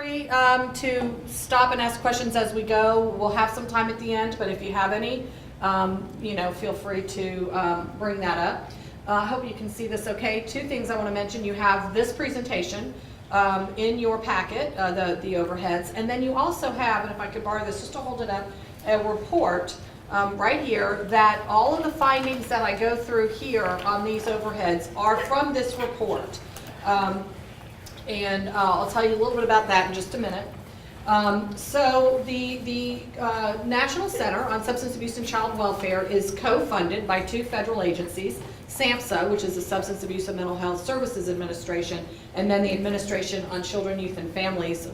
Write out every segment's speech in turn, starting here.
free to stop and ask questions as we go. We'll have some time at the end, but if you have any, feel free to bring that up. I hope you can see this okay. Two things I want to mention. You have this presentation in your packet, the overheads, and then you also have, and if I could borrow this just to hold it up, a report right here that all of the findings that I go through here on these overheads are from this report. And I'll tell you a little bit about that in just a minute. So the National Center on Substance Abuse and Child Welfare is co-funded by two federal agencies, SAMHSA, which is the Substance Abuse and Mental Health Services Administration, and then the Administration on Children, Youth, and Families,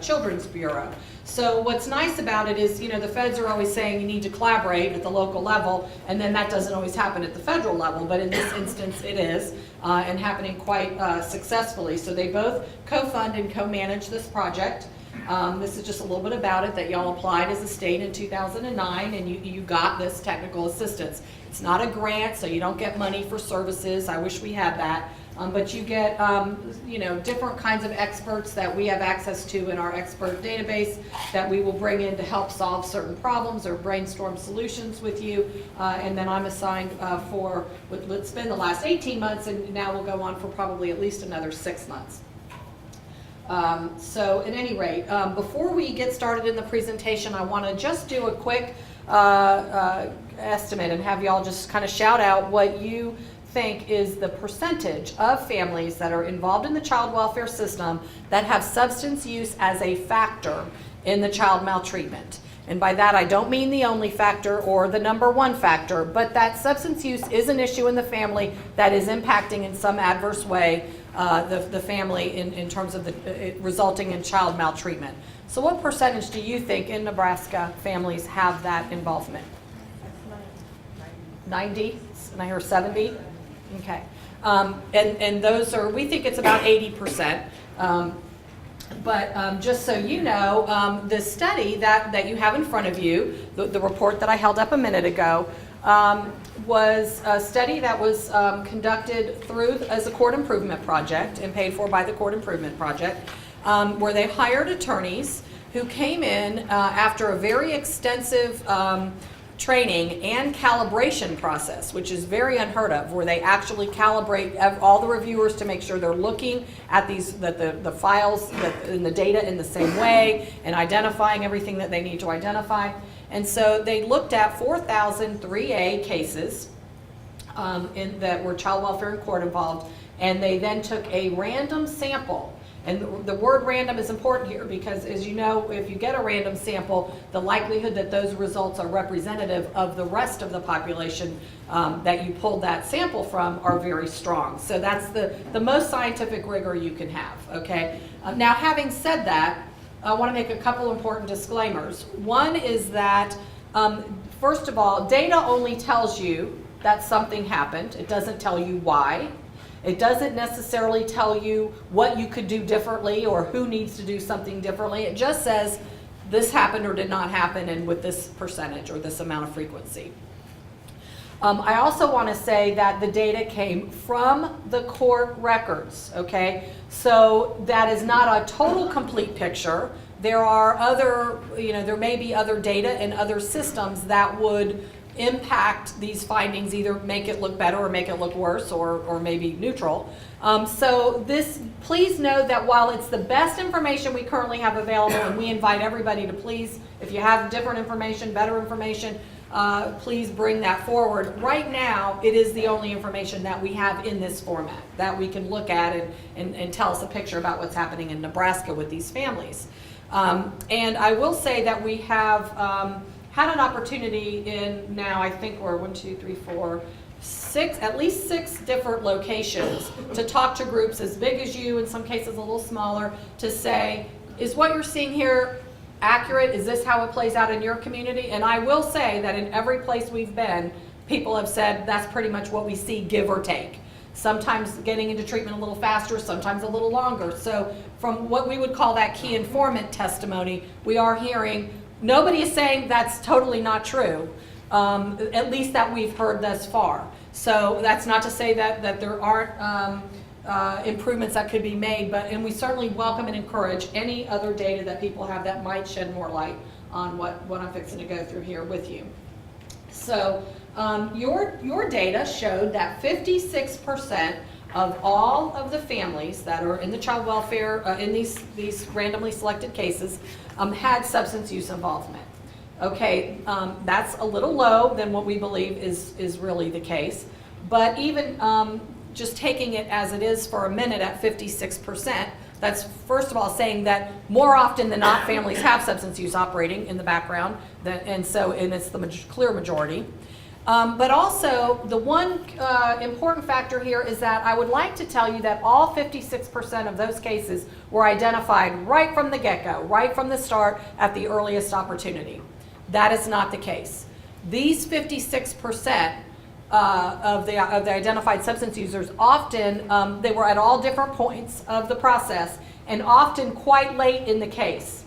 Children's Bureau. So what's nice about it is, the feds are always saying you need to collaborate at the local level, and then that doesn't always happen at the federal level, but in this instance it is, and happening quite successfully. So they both co-fund and co-manage this project. This is just a little bit about it, that y'all applied as a state in 2009 and you got this technical assistance. It's not a grant, so you don't get money for services. I wish we had that. But you get, different kinds of experts that we have access to in our expert database that we will bring in to help solve certain problems or brainstorm solutions with you. And then I'm assigned for, it's been the last 18 months, and now we'll go on for probably at least another 6 months. So at any rate, before we get started in the presentation, I want to just do a quick estimate and have y'all just kind of shout out what you think is the percentage of families that are involved in the child welfare system that have substance use as a factor in the child maltreatment. And by that I don't mean the only factor or the number one factor, but that substance use is an issue in the family that is impacting in some adverse way the family in terms of resulting in child maltreatment. So what percentage do you think in Nebraska families have that involvement? 90? And I hear 70? Okay. And those are, we think it's about 80%. But just so you know, the study that you have in front of you, the report that I held up a minute ago, was a study that was conducted as a court improvement project and paid for by the court improvement project, where they hired attorneys who came in after a very extensive training and calibration process, which is very unheard of, where they actually calibrate all the reviewers to make sure they're looking at the files and the data in the same way and identifying everything that they need to identify. And so they looked at 4,000 3A cases that were child welfare and court involved, and they then took a random sample. And the word random is important here because, as you know, if you get a random sample, the likelihood that those results are representative of the rest of the population that you pulled that sample from are very strong. So that's the most scientific rigor you can have, okay? Now, having said that, I want to make a couple important disclaimers. One is that, first of all, data only tells you that something happened. It doesn't tell you why. It doesn't necessarily tell you what you could do differently or who needs to do something differently. It just says this happened or did not happen and with this percentage or this amount of frequency. I also want to say that the data came from the court records, okay? So that is not a total complete picture. There are other, there may be other data and other systems that would impact these findings, either make it look better or make it look worse or maybe neutral. So please know that while it's the best information we currently have available, and we invite everybody to please, if you have different information, better information, please bring that forward. Right now, it is the only information that we have in this format that we can look at and tell us a picture about what's happening in Nebraska with these families. And I will say that we have had an opportunity in now, I think we're 6, at least 6 different locations to talk to groups as big as you, in some cases a little smaller, to say, is what you're seeing here accurate? Is this how it plays out in your community? And I will say that in every place we've been, people have said that's pretty much what we see, give or take. Sometimes getting into treatment a little faster, sometimes a little longer. So from what we would call that key informant testimony, we are hearing nobody is saying that's totally not true, at least that we've heard thus far. So that's not to say that there aren't improvements that could be made, and we certainly welcome and encourage any other data that people have that might shed more light on what I'm fixing to go through here with you. So your data showed that 56% of all of the families that are in the child welfare, in these randomly selected cases, had substance use involvement. Okay, that's a little low than what we believe is really the case, but even just taking it as it is for a minute at 56%, that's first of all saying that more often than not families have substance use operating in the background, and it's the clear majority. But also the one important factor here is that I would like to tell you that all 56% of those cases were identified right from the get-go, right from the start at the earliest opportunity. That is not the case. These 56% of the identified substance users, often they were at all different points of the process and often quite late in the case.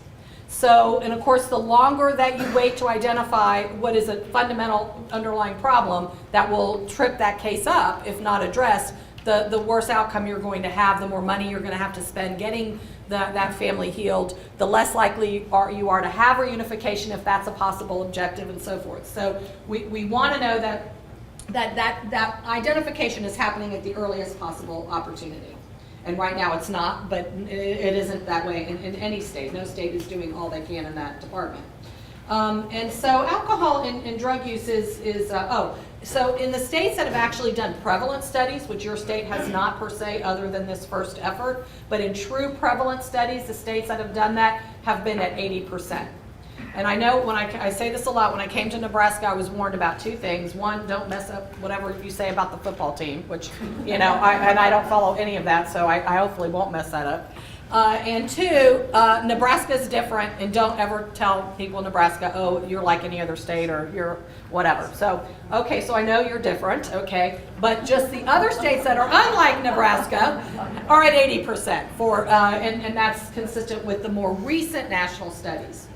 So, and of course, the longer that you wait to identify what is a fundamental underlying problem that will trip that case up, if not addressed, the worse outcome you're going to have, the more money you're going to have to spend getting that family healed, the less likely you are to have reunification if that's a possible objective, and so forth. So we want to know that identification is happening at the earliest possible opportunity. And right now it's not, but it isn't that way in any state. No state is doing all they can in that department. And so alcohol and drug use so in the states that have actually done prevalence studies, which your state has not per se other than this first effort, but in true prevalence studies, the states that have done that have been at 80%. And I know when I say this a lot, when I came to Nebraska, I was warned about two things. One, don't mess up whatever you say about the football team, which, you know, I don't follow any of that, so I hopefully won't mess that up. And two, Nebraska is different, and don't ever tell people in Nebraska, oh, you're like any other state or you're whatever. So, okay, so I know you're different, okay, but just the other states that are unlike Nebraska are at 80% and that's consistent with the more recent national studies.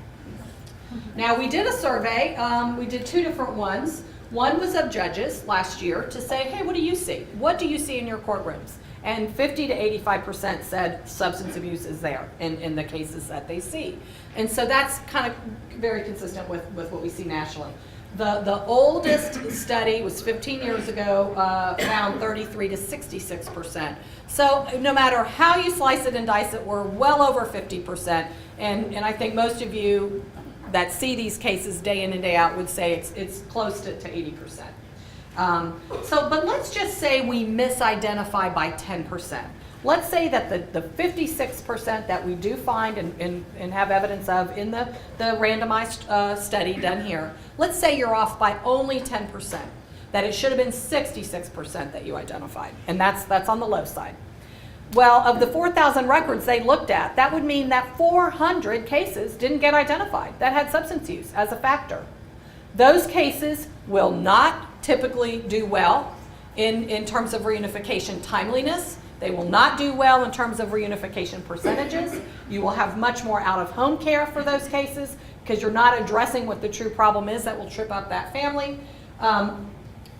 Now, we did a survey. We did two different ones. One was of judges last year to say, hey, what do you see? What do you see in your courtrooms? And 50 to 85% said substance abuse is there in the cases that they see. And so that's kind of very consistent with what we see nationally. The oldest study was 15 years ago, found 33 to 66%. So no matter how you slice it and dice it, we're well over 50%. And I think most of you that see these cases day in and day out would say it's close to 80%. But let's just say we misidentify by 10%. Let's say that the 56% that we do find and have evidence of in the randomized study done here, let's say you're off by only 10%, that it should have been 66% that you identified, and that's on the low side. Well, of the 4,000 records they looked at, that would mean that 400 cases didn't get identified that had substance use as a factor. Those cases will not typically do well in terms of reunification timeliness. They will not do well in terms of reunification percentages. You will have much more out-of-home care for those cases because you're not addressing what the true problem is that will trip up that family. And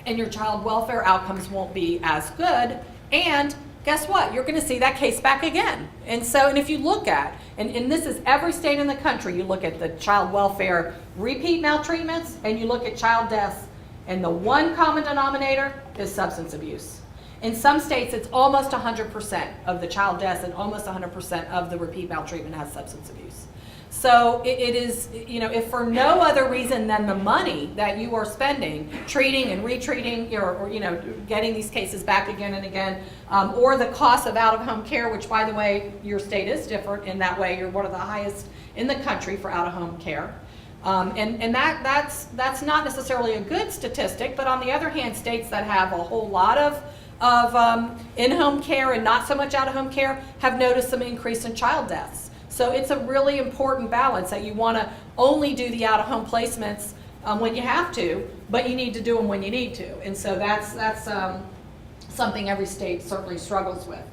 your child welfare outcomes won't be as good. And guess what? You're going to see that case back again. And if you look at, and this is every state in the country, you look at the child welfare repeat maltreatments and you look at child deaths, and the one common denominator is substance abuse. In some states, it's almost 100% of the child deaths and almost 100% of the repeat maltreatment has substance abuse. So it is, if for no other reason than the money that you are spending treating and retreating or getting these cases back again and again, or the cost of out-of-home care, which, by the way, your state is different in that way. You're one of the highest in the country for out-of-home care. And that's not necessarily a good statistic, but on the other hand, states that have a whole lot of in-home care and not so much out-of-home care have noticed some increase in child deaths. So it's a really important balance that you want to only do the out-of-home placements when you have to, but you need to do them when you need to. And so that's something every state certainly struggles with.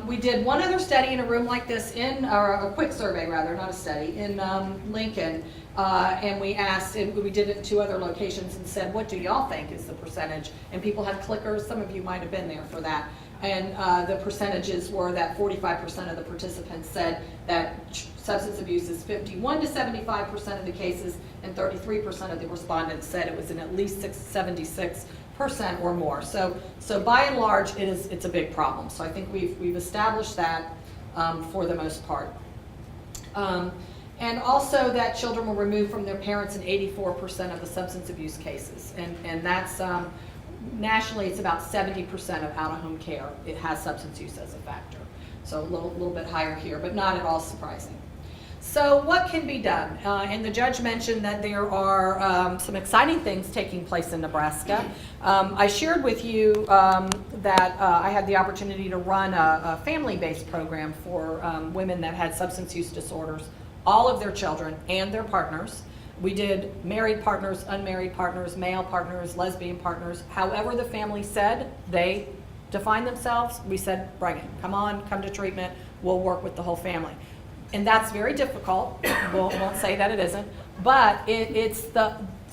We did one other study in a room like this, or a quick survey rather, not a study, in Lincoln, and we asked, and we did it in two other locations and said, what do y'all think is the percentage? And people had clickers. Some of you might have been there for that. And the percentages were that 45% of the participants said that substance abuse is 51 to 75% of the cases, and 33% of the respondents said it was in at least 76% or more. So by and large, it's a big problem. So I think we've established that for the most part. And also that children were removed from their parents in 84% of the substance abuse cases. And that's, nationally, it's about 70% of out-of-home care. It has substance use as a factor. So a little bit higher here, but not at all surprising. So what can be done? And the judge mentioned that there are some exciting things taking place in Nebraska. I shared with you that I had the opportunity to run a family-based program for women that had substance use disorders, all of their children and their partners. We did married partners, unmarried partners, male partners, lesbian partners. However the family said they defined themselves, we said, bring it. Come on, come to treatment. We'll work with the whole family. And that's very difficult. Won't say that it isn't. But it's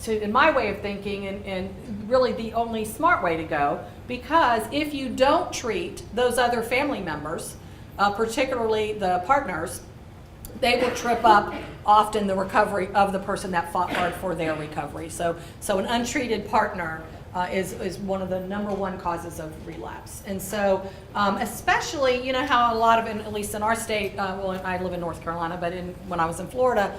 in my way of thinking, and really the only smart way to go, because if you don't treat those other family members, particularly the partners, they will trip up often the recovery of the person that fought hard for their recovery. So an untreated partner is one of the #1 causes of relapse. And so especially, you know how a lot of, at least in our state, well, I live in North Carolina, but when I was in Florida,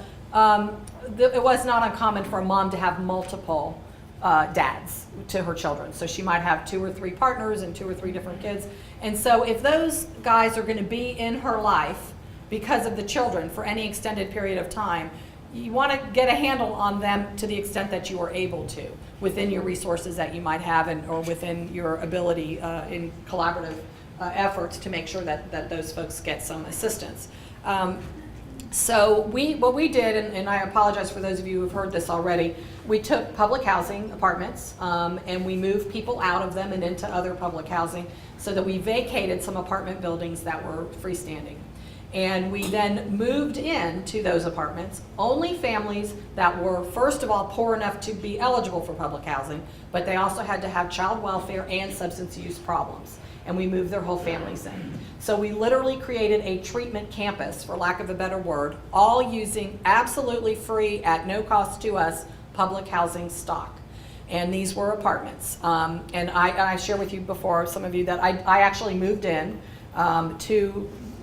it was not uncommon for a mom to have multiple dads to her children. So she might have 2 or 3 partners and 2 or 3 different kids. And so if those guys are going to be in her life because of the children for any extended period of time, you want to get a handle on them to the extent that you are able to, within your resources that you might have, or within your ability in collaborative efforts to make sure that those folks get some assistance. So what we did, and I apologize for those of you who've heard this already, we took public housing apartments and we moved people out of them and into other public housing, so that we vacated some apartment buildings that were freestanding. And we then moved into those apartments only families that were, first of all, poor enough to be eligible for public housing, but they also had to have child welfare and substance use problems. And we moved their whole families in. So we literally created a treatment campus, for lack of a better word, all using absolutely free, at no cost to us, public housing stock. And these were apartments. And I shared with you before, some of you, that I actually moved in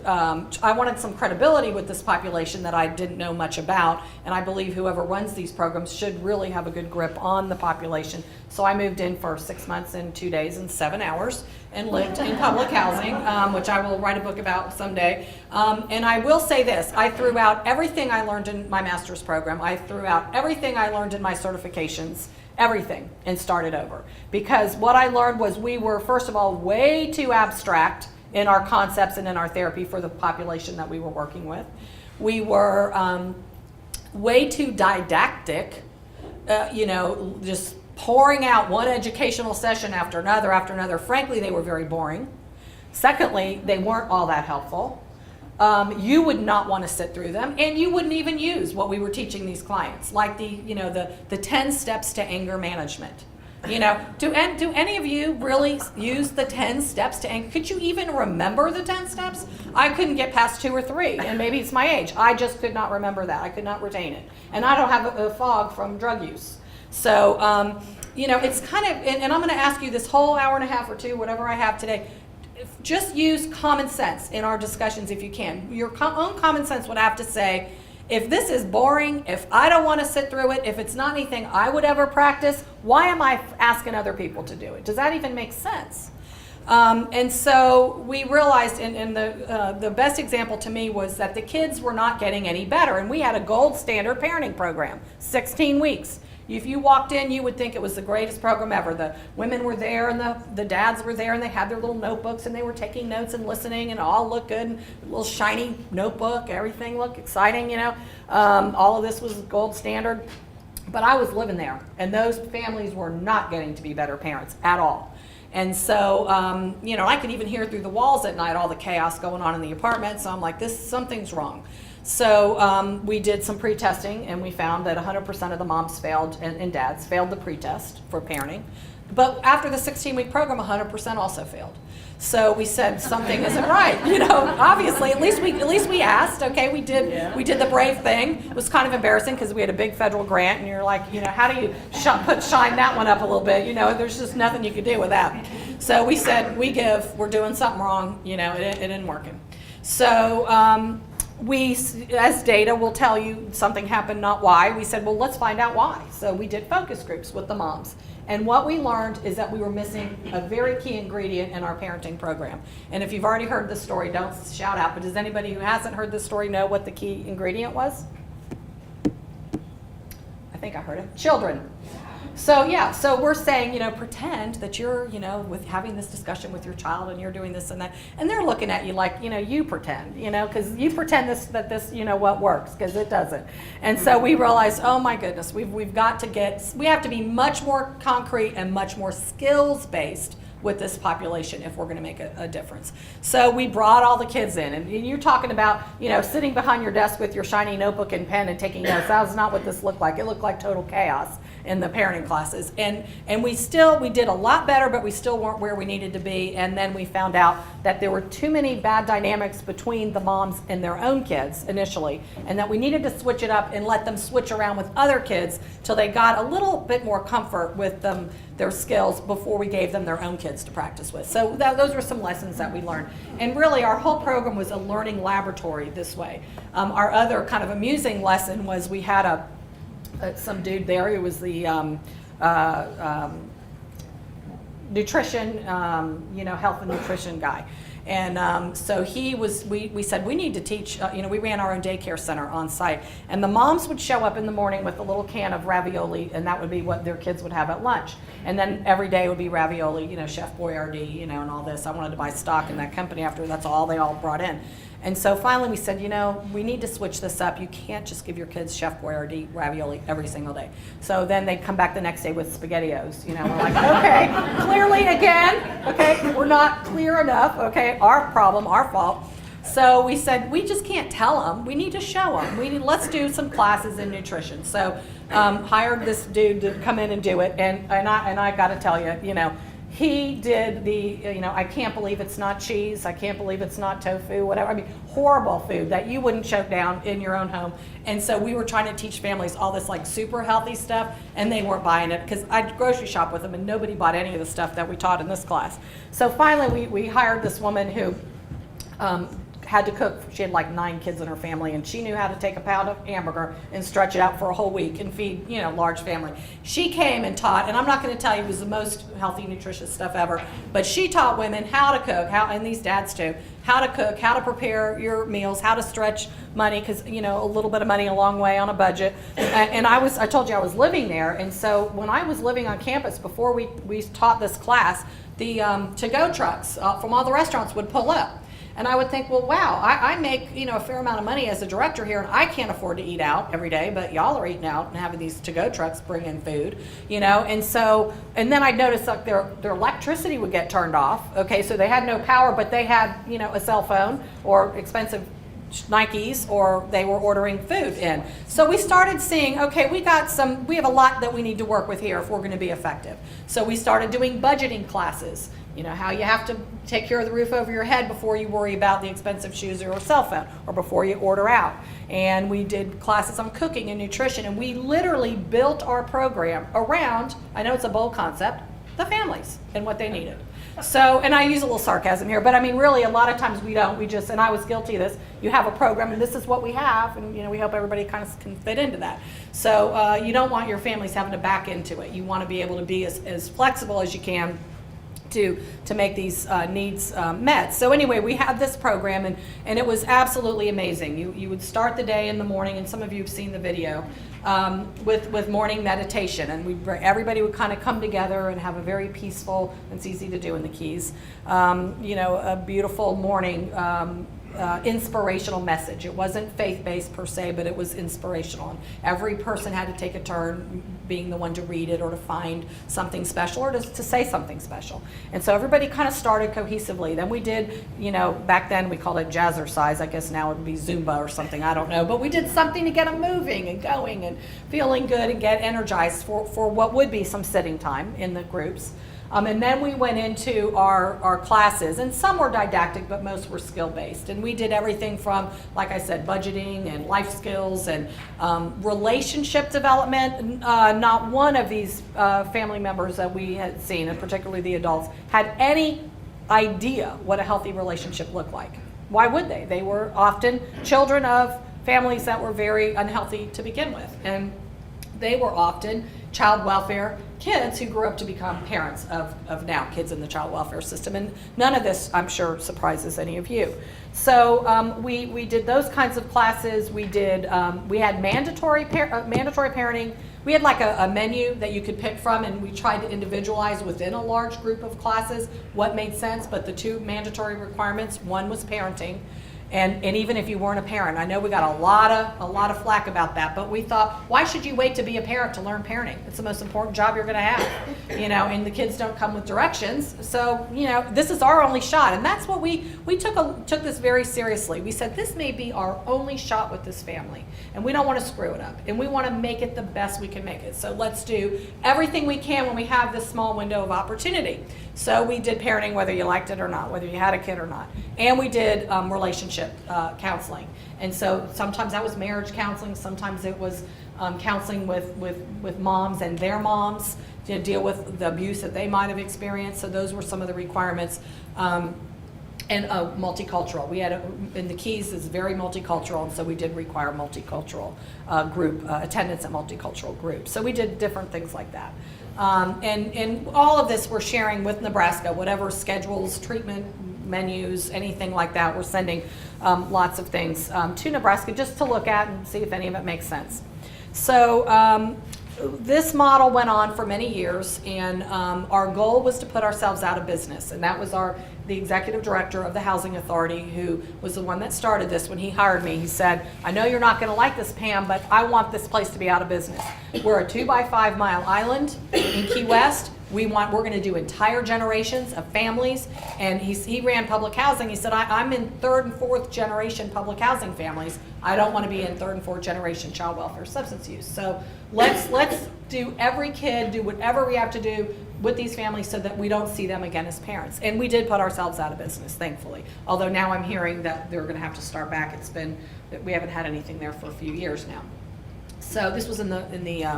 I wanted some credibility with this population that I didn't know much about, and I believe whoever runs these programs should really have a good grip on the population. So I moved in for 6 months and 2 days and 7 hours and lived in public housing, which I will write a book about someday. And I will say this, I threw out everything I learned in my master's program. I threw out everything I learned in my certifications, everything, and started over. Because what I learned was we were, first of all, way too abstract in our concepts and in our therapy for the population that we were working with. We were way too didactic, just pouring out one educational session after another. Frankly, they were very boring. Secondly, they weren't all that helpful. You would not want to sit through them, and you wouldn't even use what we were teaching these clients, like the 10 steps to anger management. Do any of you really use the 10 steps to anger? Could you even remember the 10 steps? I couldn't get past 2 or 3, and maybe it's my age. I just could not remember that. I could not retain it. And I don't have a fog from drug use. So, it's kind of, and I'm going to ask you this whole hour and a half or 2, whatever I have today, just use common sense in our discussions if you can. Your own common sense would have to say, if this is boring, if I don't want to sit through it, if it's not anything I would ever practice, why am I asking other people to do it? Does that even make sense? And so we realized, and the best example to me was that the kids were not getting any better. And we had a gold standard parenting program, 16 weeks. If you walked in, you would think it was the greatest program ever. The women were there and the dads were there, and they had their little notebooks and they were taking notes and listening, and it all looked good. And a little shiny notebook, everything looked exciting, All of this was gold standard. But I was living there, and those families were not getting to be better parents at all. And so, I could even hear through the walls at night all the chaos going on in the apartment. So I'm like, something's wrong. So we did some pre-testing, and we found that 100% of the moms failed, and dads failed the pre-test for parenting. But after the 16-week program, 100% also failed. So we said something isn't right. Obviously, at least we asked. Okay, we did the brave thing. It was kind of embarrassing because we had a big federal grant, and you're like, how do you shine that one up a little bit? There's just nothing you could do with that. So we said, we're doing something wrong. It isn't working. So we, as data will tell you, something happened, not why. We said, well, let's find out why. So we did focus groups with the moms. And what we learned is that we were missing a very key ingredient in our parenting program. And if you've already heard this story, don't shout out, but does anybody who hasn't heard this story know what the key ingredient was? I think I heard it. Children. So we're saying, pretend that you're, with having this discussion with your child and you're doing this and that, and they're looking at you like, you pretend, because you pretend that this, what works, because it doesn't. And so we realized, oh my goodness, we have to be much more concrete and much more skills-based with this population if we're going to make a difference. So we brought all the kids in, and you're talking about, sitting behind your desk with your shiny notebook and pen and taking notes. That was not what this looked like. It looked like total chaos in the parenting classes. And we did a lot better, but we still weren't where we needed to be. And then we found out that there were too many bad dynamics between the moms and their own kids initially, and that we needed to switch it up and let them switch around with other kids till they got a little bit more comfort with their skills before we gave them their own kids to practice with. So those were some lessons that we learned. And really our whole program was a learning laboratory this way. Our other kind of amusing lesson was we had some dude there who was the nutrition, health and nutrition guy. And so we said we need to teach, we ran our own daycare center on site. And the moms would show up in the morning with a little can of ravioli, and that would be what their kids would have at lunch. And then every day would be ravioli, Chef Boyardee, and all this. I wanted to buy stock in that company after that's all they all brought in. And so finally we said, we need to switch this up. You can't just give your kids Chef Boyardee ravioli every single day. So then they'd come back the next day with SpaghettiOs. We're like, okay, clearly again, okay, we're not clear enough, okay, our problem, our fault. So we said, we just can't tell them. We need to show them. Let's do some classes in nutrition. So hired this dude to come in and do it. And I got to tell you, he did I can't believe it's not cheese. I can't believe it's not tofu, whatever. I mean, horrible food that you wouldn't choke down in your own home. And so we were trying to teach families all this like super healthy stuff, and they weren't buying it because I'd grocery shop with them and nobody bought any of the stuff that we taught in this class. So finally we hired this woman who had to cook. She had like 9 kids in her family, and she knew how to take a pound of hamburger and stretch it out for a whole week and feed, large family. She came and taught, and I'm not going to tell you it was the most healthy, nutritious stuff ever, but she taught women how to cook, and these dads too, how to cook, how to prepare your meals, how to stretch money, because, a little bit of money a long way on a budget. And I told you I was living there, and so when I was living on campus before we taught this class, the to-go trucks from all the restaurants would pull up. And I would think, well, wow, I make, a fair amount of money as a director here, and I can't afford to eat out every day, but y'all are eating out and having these to-go trucks bring in food, and then I'd notice like their electricity would get turned off, okay, so they had no power, but they had, a cell phone or expensive Nikes, or they were ordering food in. So we started seeing, okay, we have a lot that we need to work with here if we're going to be effective. So we started doing budgeting classes. How you have to take care of the roof over your head before you worry about the expensive shoes or a cell phone, or before you order out. And we did classes on cooking and nutrition, and we literally built our program around, I know it's a bold concept, the families and what they needed. So, and I use a little sarcasm here, but I mean, really, a lot of times we don't. And I was guilty of this. You have a program, and this is what we have, and we hope everybody kind of can fit into that. So you don't want your families having to back into it. You want to be able to be as flexible as you can to make these needs met. So anyway, we had this program, and it was absolutely amazing. You would start the day in the morning, and some of you have seen the video, with morning meditation, and everybody would kind of come together and have a very peaceful, it's easy to do in the Keys, a beautiful morning inspirational message. It wasn't faith-based per se, but it was inspirational. And every person had to take a turn being the one to read it or to find something special or to say something special. And so everybody kind of started cohesively. Then we did, back then we called it jazzercise. I guess now it would be Zumba or something, I don't know. But we did something to get them moving and going and feeling good and get energized for what would be some sitting time in the groups. And then we went into our classes, and some were didactic, but most were skill-based. And we did everything from, like I said, budgeting and life skills and relationship development. Not one of these family members that we had seen, and particularly the adults, had any idea what a healthy relationship looked like. Why would they? They were often children of families that were very unhealthy to begin with. And they were often child welfare kids who grew up to become parents of now kids in the child welfare system. And none of this, I'm sure, surprises any of you. So we did those kinds of classes. We had mandatory parenting. We had like a menu that you could pick from, and we tried to individualize within a large group of classes what made sense. But the two mandatory requirements, one was parenting. And even if you weren't a parent, I know we got a lot of flack about that, but we thought, why should you wait to be a parent to learn parenting? It's the most important job you're going to have, and the kids don't come with directions. So, this is our only shot. And that's what we took this very seriously. We said, this may be our only shot with this family, and we don't want to screw it up, and we want to make it the best we can make it. So let's do everything we can when we have this small window of opportunity. So we did parenting whether you liked it or not, whether you had a kid or not. And we did relationship counseling. And so sometimes that was marriage counseling, sometimes it was counseling with moms and their moms to deal with the abuse that they might have experienced. So those were some of the requirements. And multicultural. We had, in the Keys is very multicultural, and so we did require multicultural group attendance at multicultural groups. So we did different things like that. And all of this we're sharing with Nebraska, whatever schedules, treatment, menus, anything like that. We're sending lots of things to Nebraska just to look at and see if any of it makes sense. So this model went on for many years, and our goal was to put ourselves out of business. And that was the executive director of the Housing Authority, who was the one that started this. When he hired me, he said, I know you're not going to like this, Pam, but I want this place to be out of business. We're a 2-by-5 mile island in Key West. We're going to do entire generations of families. And he ran public housing. He said, I'm in 3rd and 4th generation public housing families. I don't want to be in 3rd and 4th generation child welfare substance use. So let's do every kid, do whatever we have to do with these families so that we don't see them again as parents. And we did put ourselves out of business, thankfully. Although now I'm hearing that they're going to have to start back. We haven't had anything there for a few years now. So this was in the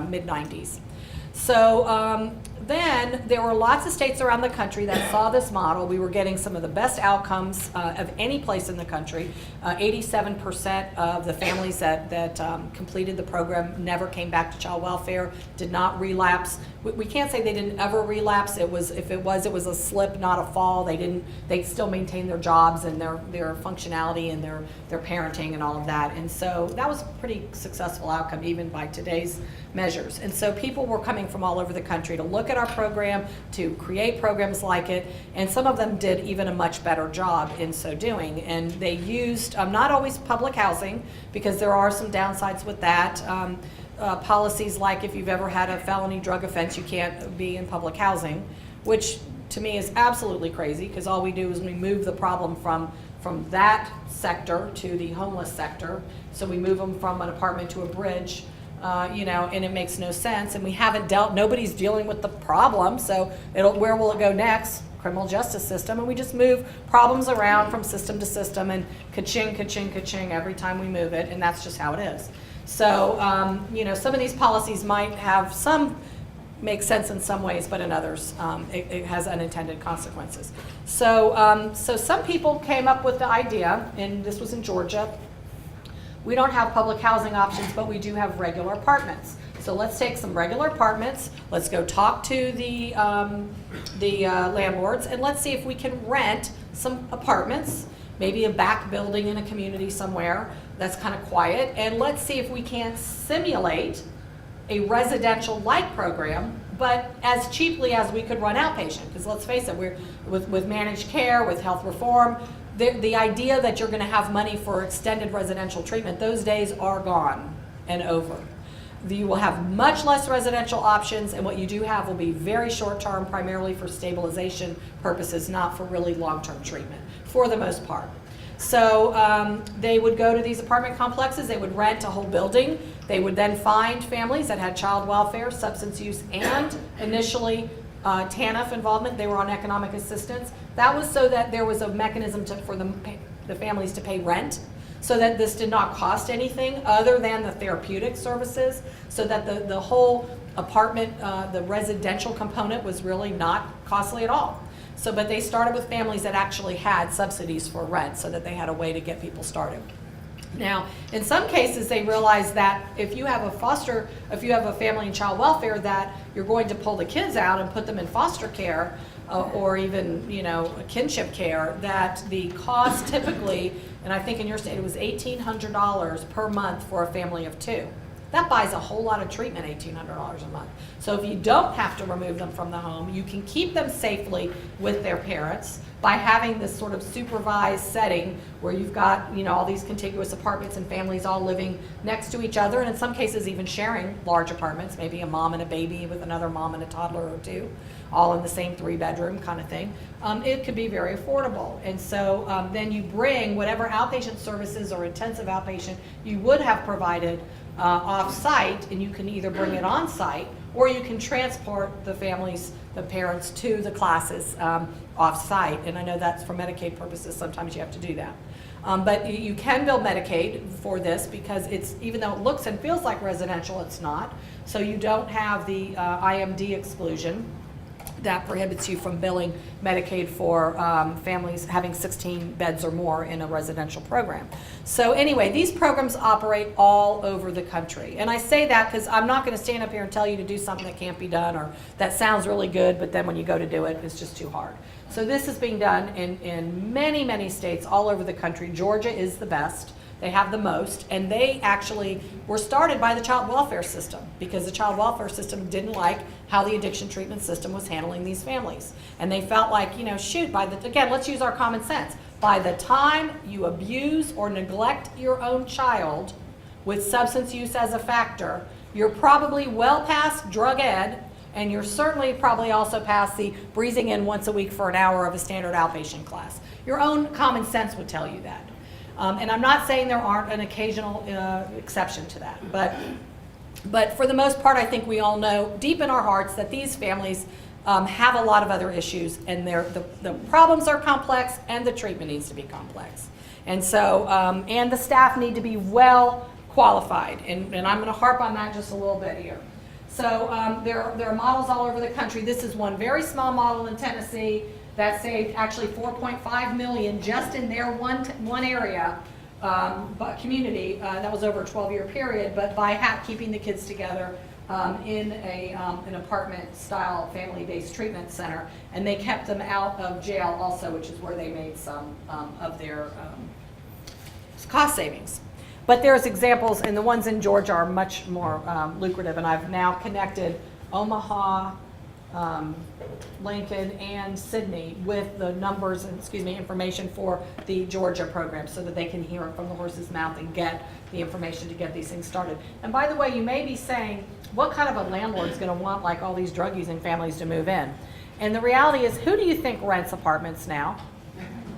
mid-90s. So then there were lots of states around the country that saw this model. We were getting some of the best outcomes of any place in the country. 87% of the families that completed the program never came back to child welfare, did not relapse. We can't say they didn't ever relapse. If it was a slip, not a fall. They still maintained their jobs and their functionality and their parenting and all of that. And so that was a pretty successful outcome even by today's measures. And so people were coming from all over the country to look at our program, to create programs like it, and some of them did even a much better job in so doing. And they used not always public housing, because there are some downsides with that. Policies like if you've ever had a felony drug offense, you can't be in public housing, which to me is absolutely crazy, because all we do is we move the problem from that sector to the homeless sector. So we move them from an apartment to a bridge. And it makes no sense, and nobody's dealing with the problem, so where will it go next? Criminal justice system, and we just move problems around from system to system, and ka-ching, ka-ching, ka-ching every time we move it, and that's just how it is. So, some of these policies might have make sense in some ways, but in others, it has unintended consequences. So some people came up with the idea, and this was in Georgia. We don't have public housing options, but we do have regular apartments. So let's take some regular apartments. Let's go talk to the landlords, and let's see if we can rent some apartments, maybe a back building in a community somewhere that's kind of quiet, and let's see if we can simulate a residential-like program, but as cheaply as we could run outpatient. Because let's face it, we're with managed care, with health reform, the idea that you're going to have money for extended residential treatment, those days are gone and over. You will have much less residential options, and what you do have will be very short-term, primarily for stabilization purposes, not for really long-term treatment, for the most part. So they would go to these apartment complexes, they would rent a whole building, they would then find families that had child welfare, substance use, and initially TANF involvement. They were on economic assistance. That was so that there was a mechanism for the families to pay rent, so that this did not cost anything other than the therapeutic services, so that the whole apartment, the residential component was really not costly at all. So, but they started with families that actually had subsidies for rent, so that they had a way to get people started. Now, in some cases, they realized that if you have a family in child welfare, that you're going to pull the kids out and put them in foster care, or even, kinship care, that the cost typically, and I think in your state it was $1,800 per month for a family of 2. That buys a whole lot of treatment, $1,800 a month. So if you don't have to remove them from the home, you can keep them safely with their parents by having this sort of supervised setting where you've got, all these contiguous apartments and families all living next to each other, and in some cases even sharing large apartments, maybe a mom and a baby with another mom and a toddler or 2, all in the same 3-bedroom kind of thing. It could be very affordable. And so then you bring whatever outpatient services or intensive outpatient you would have provided off-site, and you can either bring it on-site or you can transport the families, the parents, to the classes off-site. And I know that's for Medicaid purposes, sometimes you have to do that. But you can bill Medicaid for this because it's, even though it looks and feels like residential, it's not. So you don't have the IMD exclusion that prohibits you from billing Medicaid for families having 16 beds or more in a residential program. So anyway, these programs operate all over the country. And I say that because I'm not going to stand up here and tell you to do something that can't be done, or that sounds really good, but then when you go to do it, it's just too hard. So this is being done in many, many states all over the country. Georgia is the best. They have the most, and they actually were started by the child welfare system because the child welfare system didn't like how the addiction treatment system was handling these families. And they felt like, shoot, again, let's use our common sense. By the time you abuse or neglect your own child with substance use as a factor, you're probably well past drug ed, and you're certainly probably also past the breezing in once a week for an hour of a standard outpatient class. Your own common sense would tell you that. And I'm not saying there aren't an occasional exception to that, but for the most part, I think we all know deep in our hearts that these families have a lot of other issues, and the problems are complex, and the treatment needs to be complex. And so, and the staff need to be well qualified, and I'm going to harp on that just a little bit here. So there are models all over the country. This is one very small model in Tennessee that saved actually $4.5 million just in their one area, but community. That was over a 12-year period, but by keeping the kids together in an apartment-style family-based treatment center, and they kept them out of jail also, which is where they made some of their cost savings. But there's examples, and the ones in Georgia are much more lucrative, and I've now connected Omaha, Lincoln, and Sydney with the numbers and information for the Georgia program, so that they can hear it from the horse's mouth and get the information to get these things started. And by the way, you may be saying, what kind of a landlord is going to want like all these drug using families to move in? And the reality is, who do you think rents apartments now?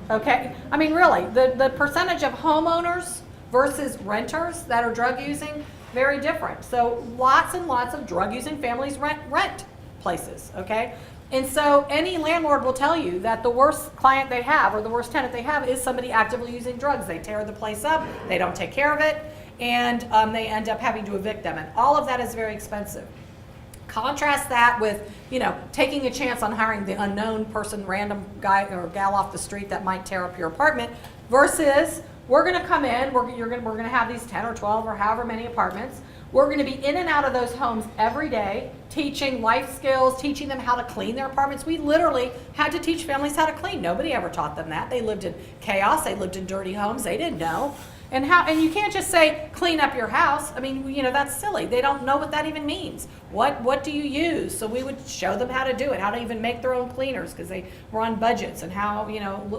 Okay, I mean really, the percentage of homeowners versus renters that are drug using, very different. So lots and lots of drug using families rent places, okay? And so any landlord will tell you that the worst client they have, or the worst tenant they have, is somebody actively using drugs. They tear the place up, they don't take care of it, and they end up having to evict them. And all of that is very expensive. Contrast that with, taking a chance on hiring the unknown person, random guy or gal off the street that might tear up your apartment, versus we're going to come in, we're going to have these 10 or 12 or however many apartments. We're going to be in and out of those homes every day, teaching life skills, teaching them how to clean their apartments. We literally had to teach families how to clean. Nobody ever taught them that. They lived in chaos. They lived in dirty homes. They didn't know. And you can't just say, clean up your house. I mean, that's silly. They don't know what that even means. What do you use? So we would show them how to do it, how to even make their own cleaners, because they were on budgets, and how,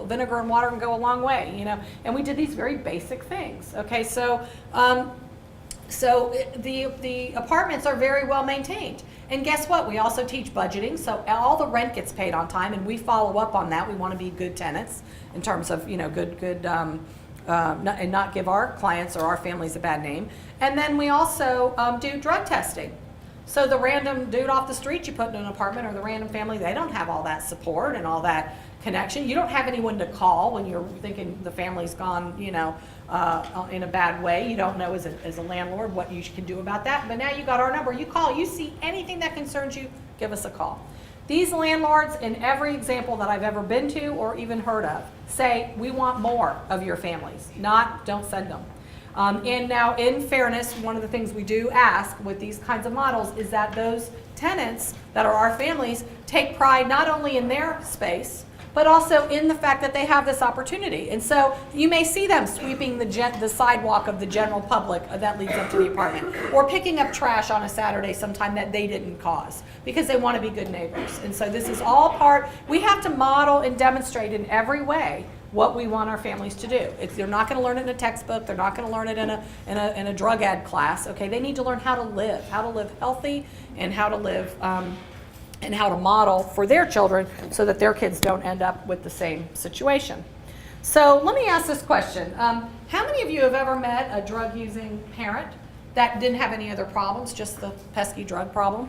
vinegar and water can go a long way, And we did these very basic things. Okay, so the apartments are very well maintained. And guess what? We also teach budgeting, so all the rent gets paid on time, and we follow up on that. We want to be good tenants in terms of, good and not give our clients or our families a bad name. And then we also do drug testing. So the random dude off the street you put in an apartment, or the random family, they don't have all that support and all that connection. You don't have anyone to call when you're thinking the family's gone, in a bad way. You don't know as a landlord what you can do about that. But now you got our number. You call. You see anything that concerns you, give us a call. These landlords, in every example that I've ever been to or even heard of, say, we want more of your families, not don't send them. And now, in fairness, one of the things we do ask with these kinds of models is that those tenants that are our families take pride not only in their space, but also in the fact that they have this opportunity. And so you may see them sweeping the sidewalk of the general public that leads up to the apartment, or picking up trash on a Saturday sometime that they didn't cause, because they want to be good neighbors. And so this is all part, we have to model and demonstrate in every way what we want our families to do. They're not going to learn it in a textbook. They're not going to learn it in a drug ed class. Okay, they need to learn how to live healthy, and how to live and how to model for their children so that their kids don't end up with the same situation. So let me ask this question. How many of you have ever met a drug-using parent that didn't have any other problems, just the pesky drug problem?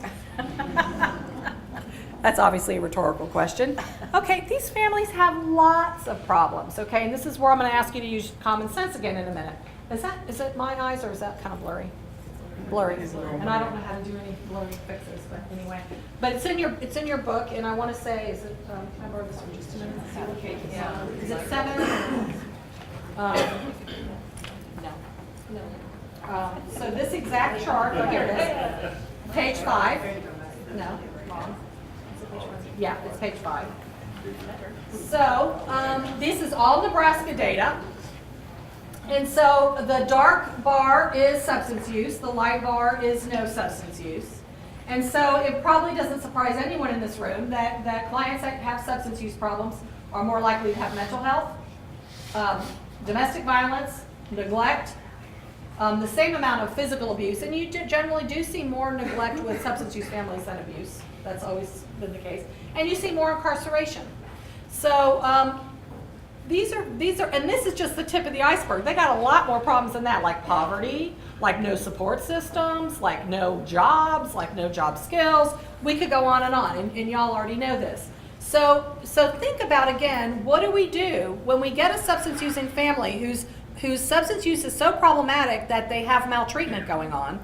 That's obviously a rhetorical question. Okay, these families have lots of problems, okay? And this is where I'm going to ask you to use common sense again in a minute. Is it my eyes, or is that kind of blurry? Blurry. And I don't know how to do any blurry fixes, but anyway. But it's in your book, and I want to say, is it, can I borrow this for just a minute? See what page it's on. Is it 7? No. So this exact chart, oh, here it is. Page 5. No, wrong. Yeah, it's page 5. So this is all Nebraska data. And so the dark bar is substance use, the light bar is no substance use. And so it probably doesn't surprise anyone in this room that clients that have substance use problems are more likely to have mental health, domestic violence, neglect, the same amount of physical abuse. And you generally do see more neglect with substance use families than abuse. That's always been the case. And you see more incarceration. So these are, and this is just the tip of the iceberg. They got a lot more problems than that, like poverty, like no support systems, like no jobs, like no job skills. We could go on, and y'all already know this. So think about, again, what do we do when we get a substance using family whose substance use is so problematic that they have maltreatment going on?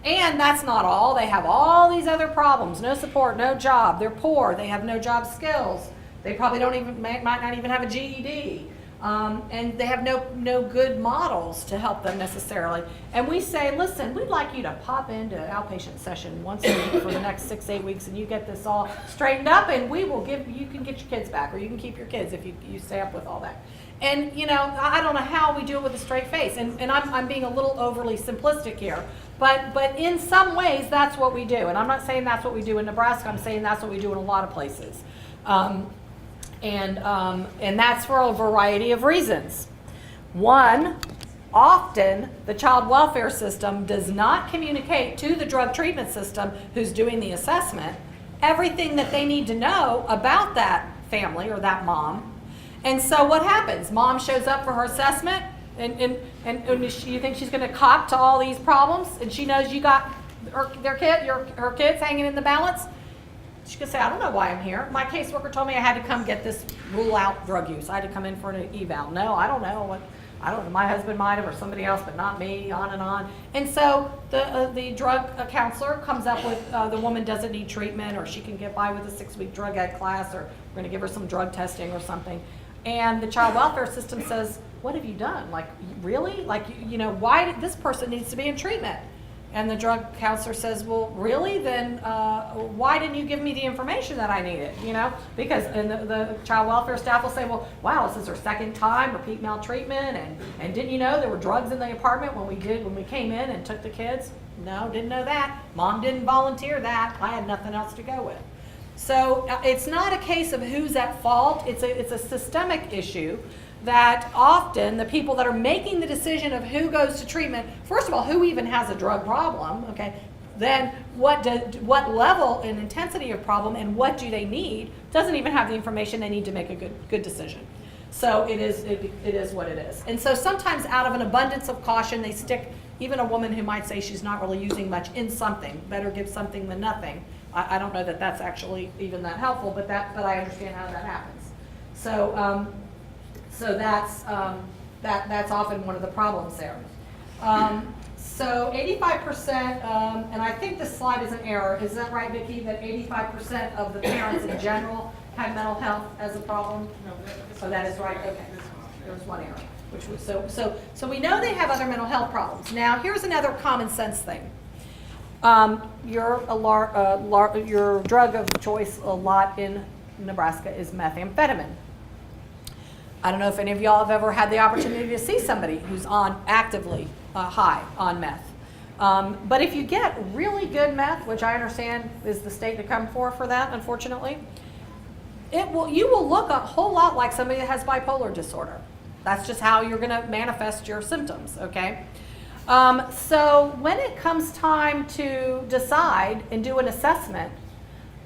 And that's not all. They have all these other problems: no support, no job, they're poor, they have no job skills, they probably might not even have a GED, and they have no good models to help them necessarily. And we say, listen, we'd like you to pop into outpatient session once a week for the next 6-8 weeks, and you get this all straightened up, and we will you can get your kids back, or you can keep your kids if you stay up with all that. And I don't know how we do it with a straight face, and I'm being a little overly simplistic here, but in some ways that's what we do. And I'm not saying that's what we do in Nebraska. I'm saying that's what we do in a lot of places, and that's for a variety of reasons. One, often the child welfare system does not communicate to the drug treatment system who's doing the assessment everything that they need to know about that family or that mom. And so what happens? Mom shows up for her assessment, and you think she's going to cop to all these problems, and she knows you got her kids hanging in the balance. She could say, I don't know why I'm here. My caseworker told me I had to come get this rule out drug use. I had to come in for an eval. No, I don't know. I don't know. My husband might have, or somebody else, but not me, on and on. And so the drug counselor comes up with the woman doesn't need treatment, or she can get by with a 6-week drug ed class, or we're going to give her some drug testing or something. And the child welfare system says, what have you done? Like, really? Like, why did this person needs to be in treatment? And the drug counselor says, well, really? Then why didn't you give me the information that I needed? You know, because and the child welfare staff will say, well, wow, this is her second time, repeat maltreatment, and didn't you know there were drugs in the apartment when we came in and took the kids? No, didn't know that. Mom didn't volunteer that. I had nothing else to go with. So it's not a case of who's at fault. It's a systemic issue that often the people that are making the decision of who goes to treatment, first of all, who even has a drug problem, okay, then what level and intensity of problem and what do they need, doesn't even have the information they need to make a good decision. So it is what it is. And so sometimes out of an abundance of caution, they stick even a woman who might say she's not really using much in something. Better give something than nothing. I don't know that that's actually even that helpful, but I understand how that happens. So that's often one of the problems there. So 85%, and I think this slide is an error. Is that right, Vicki? That 85% of the parents in general have mental health as a problem? No. So that is right. Okay. There's one error. Which was so we know they have other mental health problems. Now here's another common sense thing. Your drug of choice a lot in Nebraska is methamphetamine. I don't know if any of y'all have ever had the opportunity to see somebody who's actively high on meth. But if you get really good meth, which I understand is the state to come for that, unfortunately, you will look a whole lot like somebody that has bipolar disorder. That's just how you're going to manifest your symptoms, okay? So when it comes time to decide and do an assessment,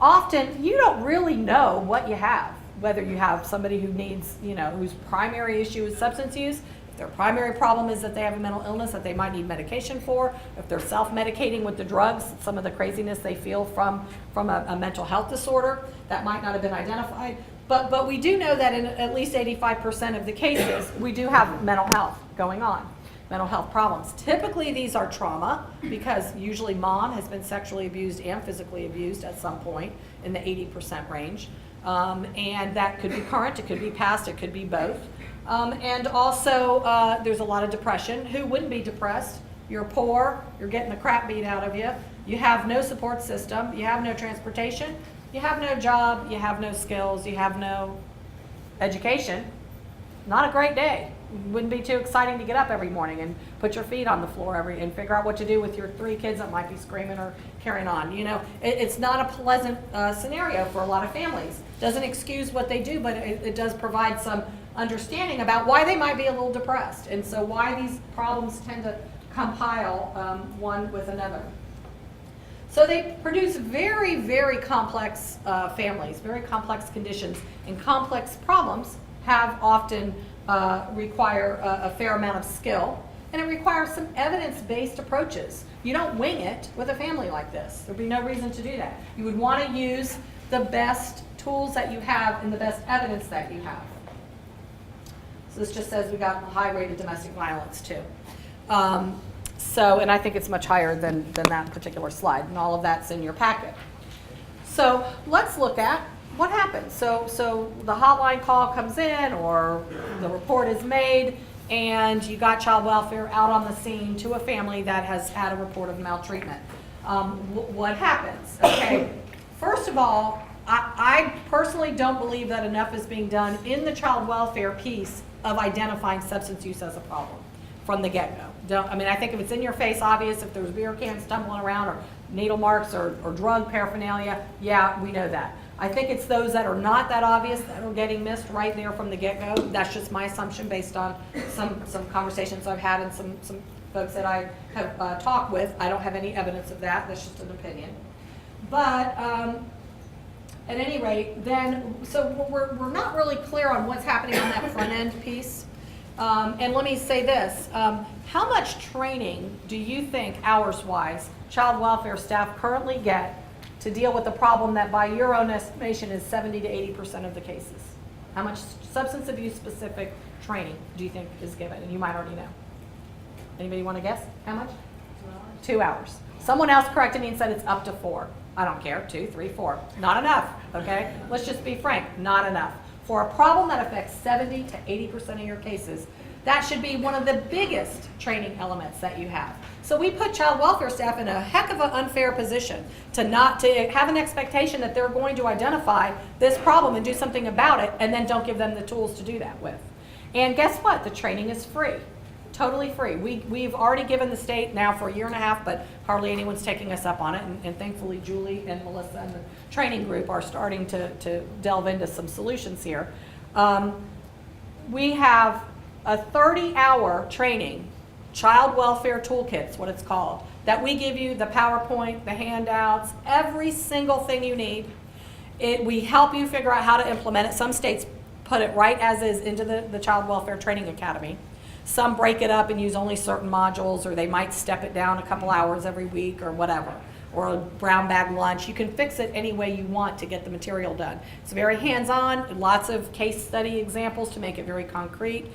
often you don't really know what you have. Whether you have somebody who needs, whose primary issue is substance use, if their primary problem is that they have a mental illness that they might need medication for, if they're self-medicating with the drugs, some of the craziness they feel from a mental health disorder, that might not have been identified. But we do know that in at least 85% of the cases, we do have mental health going on, mental health problems. Typically, these are trauma because usually mom has been sexually abused and physically abused at some point in the 80% range. And that could be current, it could be past, it could be both. And also, there's a lot of depression. Who wouldn't be depressed? You're poor, you're getting the crap beat out of you, you have no support system, you have no transportation, you have no job, you have no skills, you have no education. Not a great day. Wouldn't be too exciting to get up every morning and put your feet on the floor and figure out what to do with your 3 kids that might be screaming or carrying on. It's not a pleasant scenario for a lot of families. Doesn't excuse what they do, but it does provide some understanding about why they might be a little depressed, and so why these problems tend to compile one with another. So they produce very, very complex families, very complex conditions, and complex problems have often require a fair amount of skill, and it requires some evidence-based approaches. You don't wing it with a family like this. There'd be no reason to do that. You would want to use the best tools that you have and the best evidence that you have. So this just says we got a high rate of domestic violence too. And I think it's much higher than that particular slide, and all of that's in your packet. So let's look at what happens. So the hotline call comes in, or the report is made, and you got child welfare out on the scene to a family that has had a report of maltreatment. What happens? Okay, first of all, I personally don't believe that enough is being done in the child welfare piece of identifying substance use as a problem from the get-go. I think if it's in your face, obvious, if there's beer cans tumbling around or needle marks or drug paraphernalia, yeah, we know that. I think it's those that are not that obvious that are getting missed right there from the get-go. That's just my assumption based on some conversations I've had and some folks that I have talked with. I don't have any evidence of that. That's just an opinion. But at any rate, then, so we're not really clear on what's happening on that front end piece. And let me say this, how much training do you think, hours-wise, child welfare staff currently get to deal with the problem that by your own estimation is 70 to 80% of the cases? How much substance abuse specific training do you think is given? And you might already know. Anybody want to guess? How much? 2 hours. Someone else corrected me and said it's up to 4. I don't care, 2, 3, 4. Not enough, okay? Let's just be frank, not enough. For a problem that affects 70 to 80% of your cases, that should be one of the biggest training elements that you have. So we put child welfare staff in a heck of an unfair position to have an expectation that they're going to identify this problem and do something about it, and then don't give them the tools to do that with. And guess what? The training is free. Totally free. We've already given the state now for a year and a half, but hardly anyone's taking us up on it. And thankfully, Julie and Melissa and the training group are starting to delve into some solutions here. We have a 30-hour training, child welfare toolkit's what it's called, that we give you the PowerPoint, the handouts, every single thing you need. We help you figure out how to implement it. Some states put it right as is into the Child Welfare Training Academy. Some break it up and use only certain modules, or they might step it down a couple hours every week or whatever, or a brown bag lunch. You can fix it any way you want to get the material done. It's very hands-on, lots of case study examples to make it very concrete.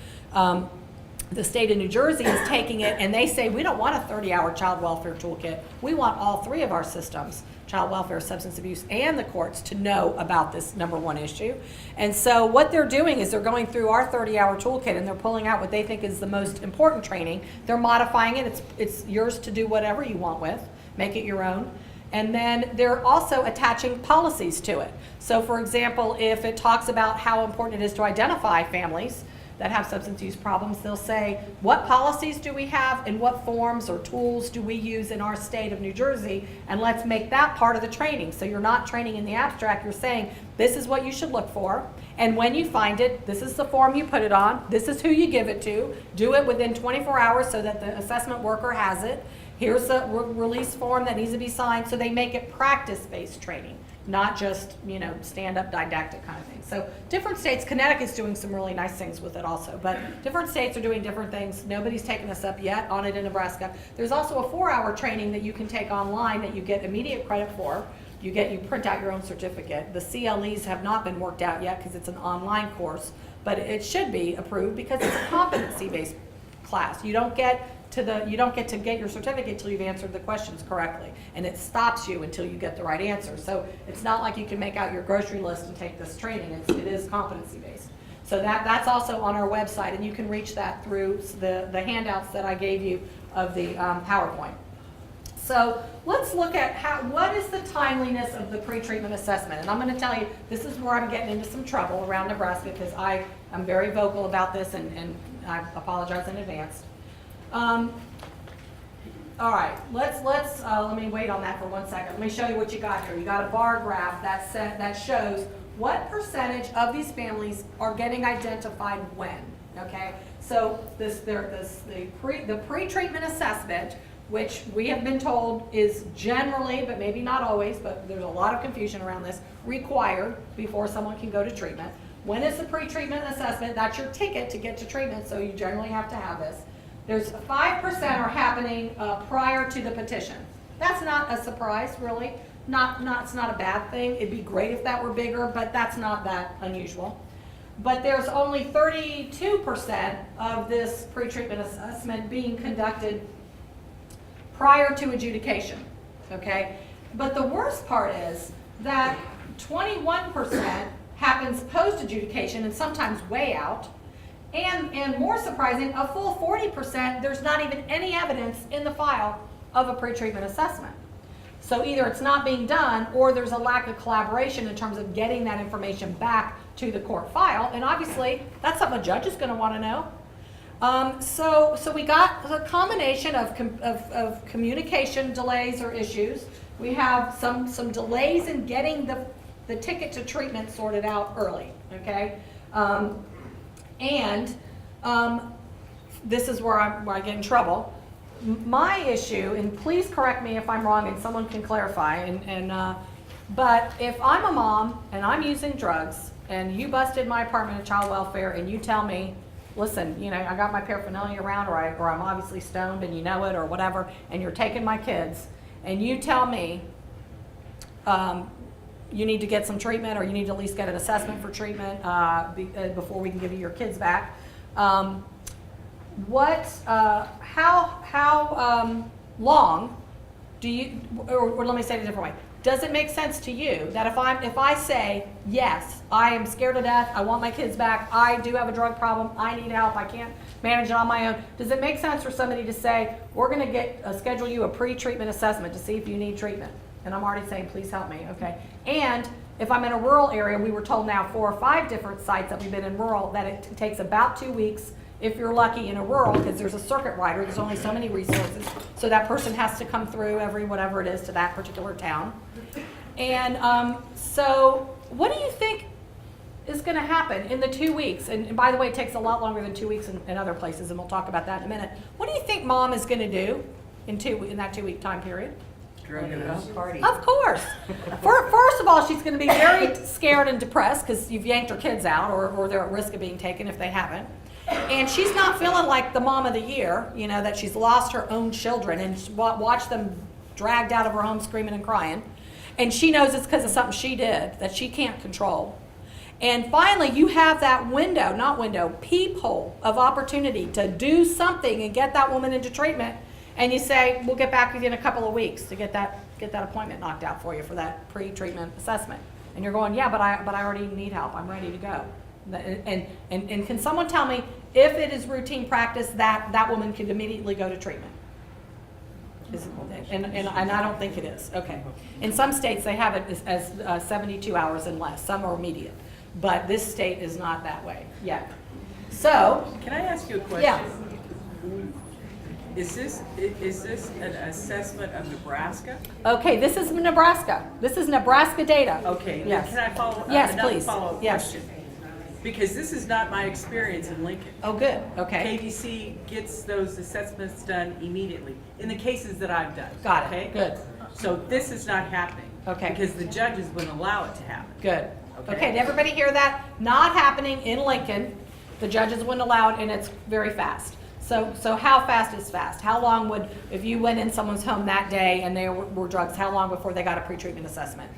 The state of New Jersey is taking it and they say, we don't want a 30-hour child welfare toolkit. We want all three of our systems, child welfare, substance abuse, and the courts, to know about this #1 issue. And so what they're doing is they're going through our 30-hour toolkit and they're pulling out what they think is the most important training. They're modifying it. It's yours to do whatever you want with. Make it your own. And then they're also attaching policies to it. So for example, if it talks about how important it is to identify families that have substance use problems, they'll say, what policies do we have and what forms or tools do we use in our state of New Jersey, and let's make that part of the training. So you're not training in the abstract, you're saying, this is what you should look for, and when you find it, this is the form you put it on, this is who you give it to, do it within 24 hours so that the assessment worker has it, here's the release form that needs to be signed. So they make it practice-based training, not just, stand-up didactic kind of thing. So different states, Connecticut's doing some really nice things with it also, but different states are doing different things. Nobody's taken us up yet on it in Nebraska. There's also a 4-hour training that you can take online that you get immediate credit for. You print out your own certificate. The CLEs have not been worked out yet because it's an online course, but it should be approved because it's a competency-based class. You don't get to get your certificate until you've answered the questions correctly, and it stops you until you get the right answer. So it's not like you can make out your grocery list and take this training. It is competency based. So that's also on our website, and you can reach that through the handouts that I gave you of the PowerPoint. So let's look at what is the timeliness of the pre-treatment assessment. And I'm going to tell you, this is where I'm getting into some trouble around Nebraska, because I'm very vocal about this, and I apologize in advance. All right, let me wait on that for 1 second. Let me show you what you got here. You got a bar graph that shows what percentage of these families are getting identified when, okay? So the pre-treatment assessment, which we have been told is generally, but maybe not always, but there's a lot of confusion around this, required before someone can go to treatment. When is the pre-treatment assessment? That's your ticket to get to treatment, so you generally have to have this. There's 5% are happening prior to the petition. That's not a surprise, really. It's not a bad thing. It'd be great if that were bigger, but that's not that unusual. But there's only 32% of this pre-treatment assessment being conducted prior to adjudication, okay? But the worst part is that 21% happens post-adjudication, and sometimes way out. And more surprising, a full 40%, there's not even any evidence in the file of a pre-treatment assessment. So either it's not being done, or there's a lack of collaboration in terms of getting that information back to the court file. And obviously, that's something a judge is going to want to know. So we got a combination of communication delays or issues. We have some delays in getting the ticket to treatment sorted out early, okay? This is where I get in trouble. My issue, and please correct me if I'm wrong and someone can clarify, but if I'm a mom and I'm using drugs and you busted my apartment of child welfare and you tell me, listen, I got my paraphernalia around, or I'm obviously stoned and you know it, or whatever, and you're taking my kids, and you tell me you need to get some treatment, or you need to at least get an assessment for treatment before we can give you your kids back. How long do you, or let me say it a different way. does it make sense to you that if I say, yes, I am scared to death, I want my kids back, I do have a drug problem, I need help, I can't manage it on my own, does it make sense for somebody to say, we're going to schedule you a pre-treatment assessment to see if you need treatment? And I'm already saying, please help me, okay? And if I'm in a rural area, we were told now 4 or 5 different sites that we've been in rural that it takes about 2 weeks if you're lucky in a rural, because there's a circuit rider, there's only so many resources, so that person has to come through every whatever it is to that particular town. And so what do you think is going to happen in the 2 weeks? And by the way, it takes a lot longer than 2 weeks in other places, and we'll talk about that in a minute. What do you think mom is going to do in that 2-week time period? Party. Of course. First of all, she's going to be very scared and depressed because you've yanked her kids out, or they're at risk of being taken if they haven't. And she's not feeling like the mom of the year, you know, that she's lost her own children and watched them dragged out of her home screaming and crying. And she knows it's because of something she did that she can't control. And finally, you have that peephole of opportunity to do something and get that woman into treatment. And you say, we'll get back with you in a couple of weeks to get that appointment knocked out for you for that pre-treatment assessment. And you're going, yeah, but I already need help. I'm ready to go. And can someone tell me if it is routine practice that woman could immediately go to treatment? And I don't think it is. Okay. In some states, they have it as 72 hours and less. Some are immediate. But this state is not that way yet. So. Can I ask you a question? Yeah. Is this an assessment of Nebraska? Okay, this is Nebraska. This is Nebraska data. Okay. Yes. Can I follow? Yes, another please. Follow-up Yes. question? Because this is not my experience in Lincoln. Oh, good. Okay. KVC gets those assessments done immediately in the cases that I've done. Got it. Okay? Good. So this is not happening. Okay. Because the judges wouldn't allow it to happen. Good. Okay. Okay, did everybody hear that? Not happening in Lincoln. The judges wouldn't allow it, and it's very fast. So how fast is fast? How long would, if you went in someone's home that day and there were drugs, how long before they got a pre-treatment assessment?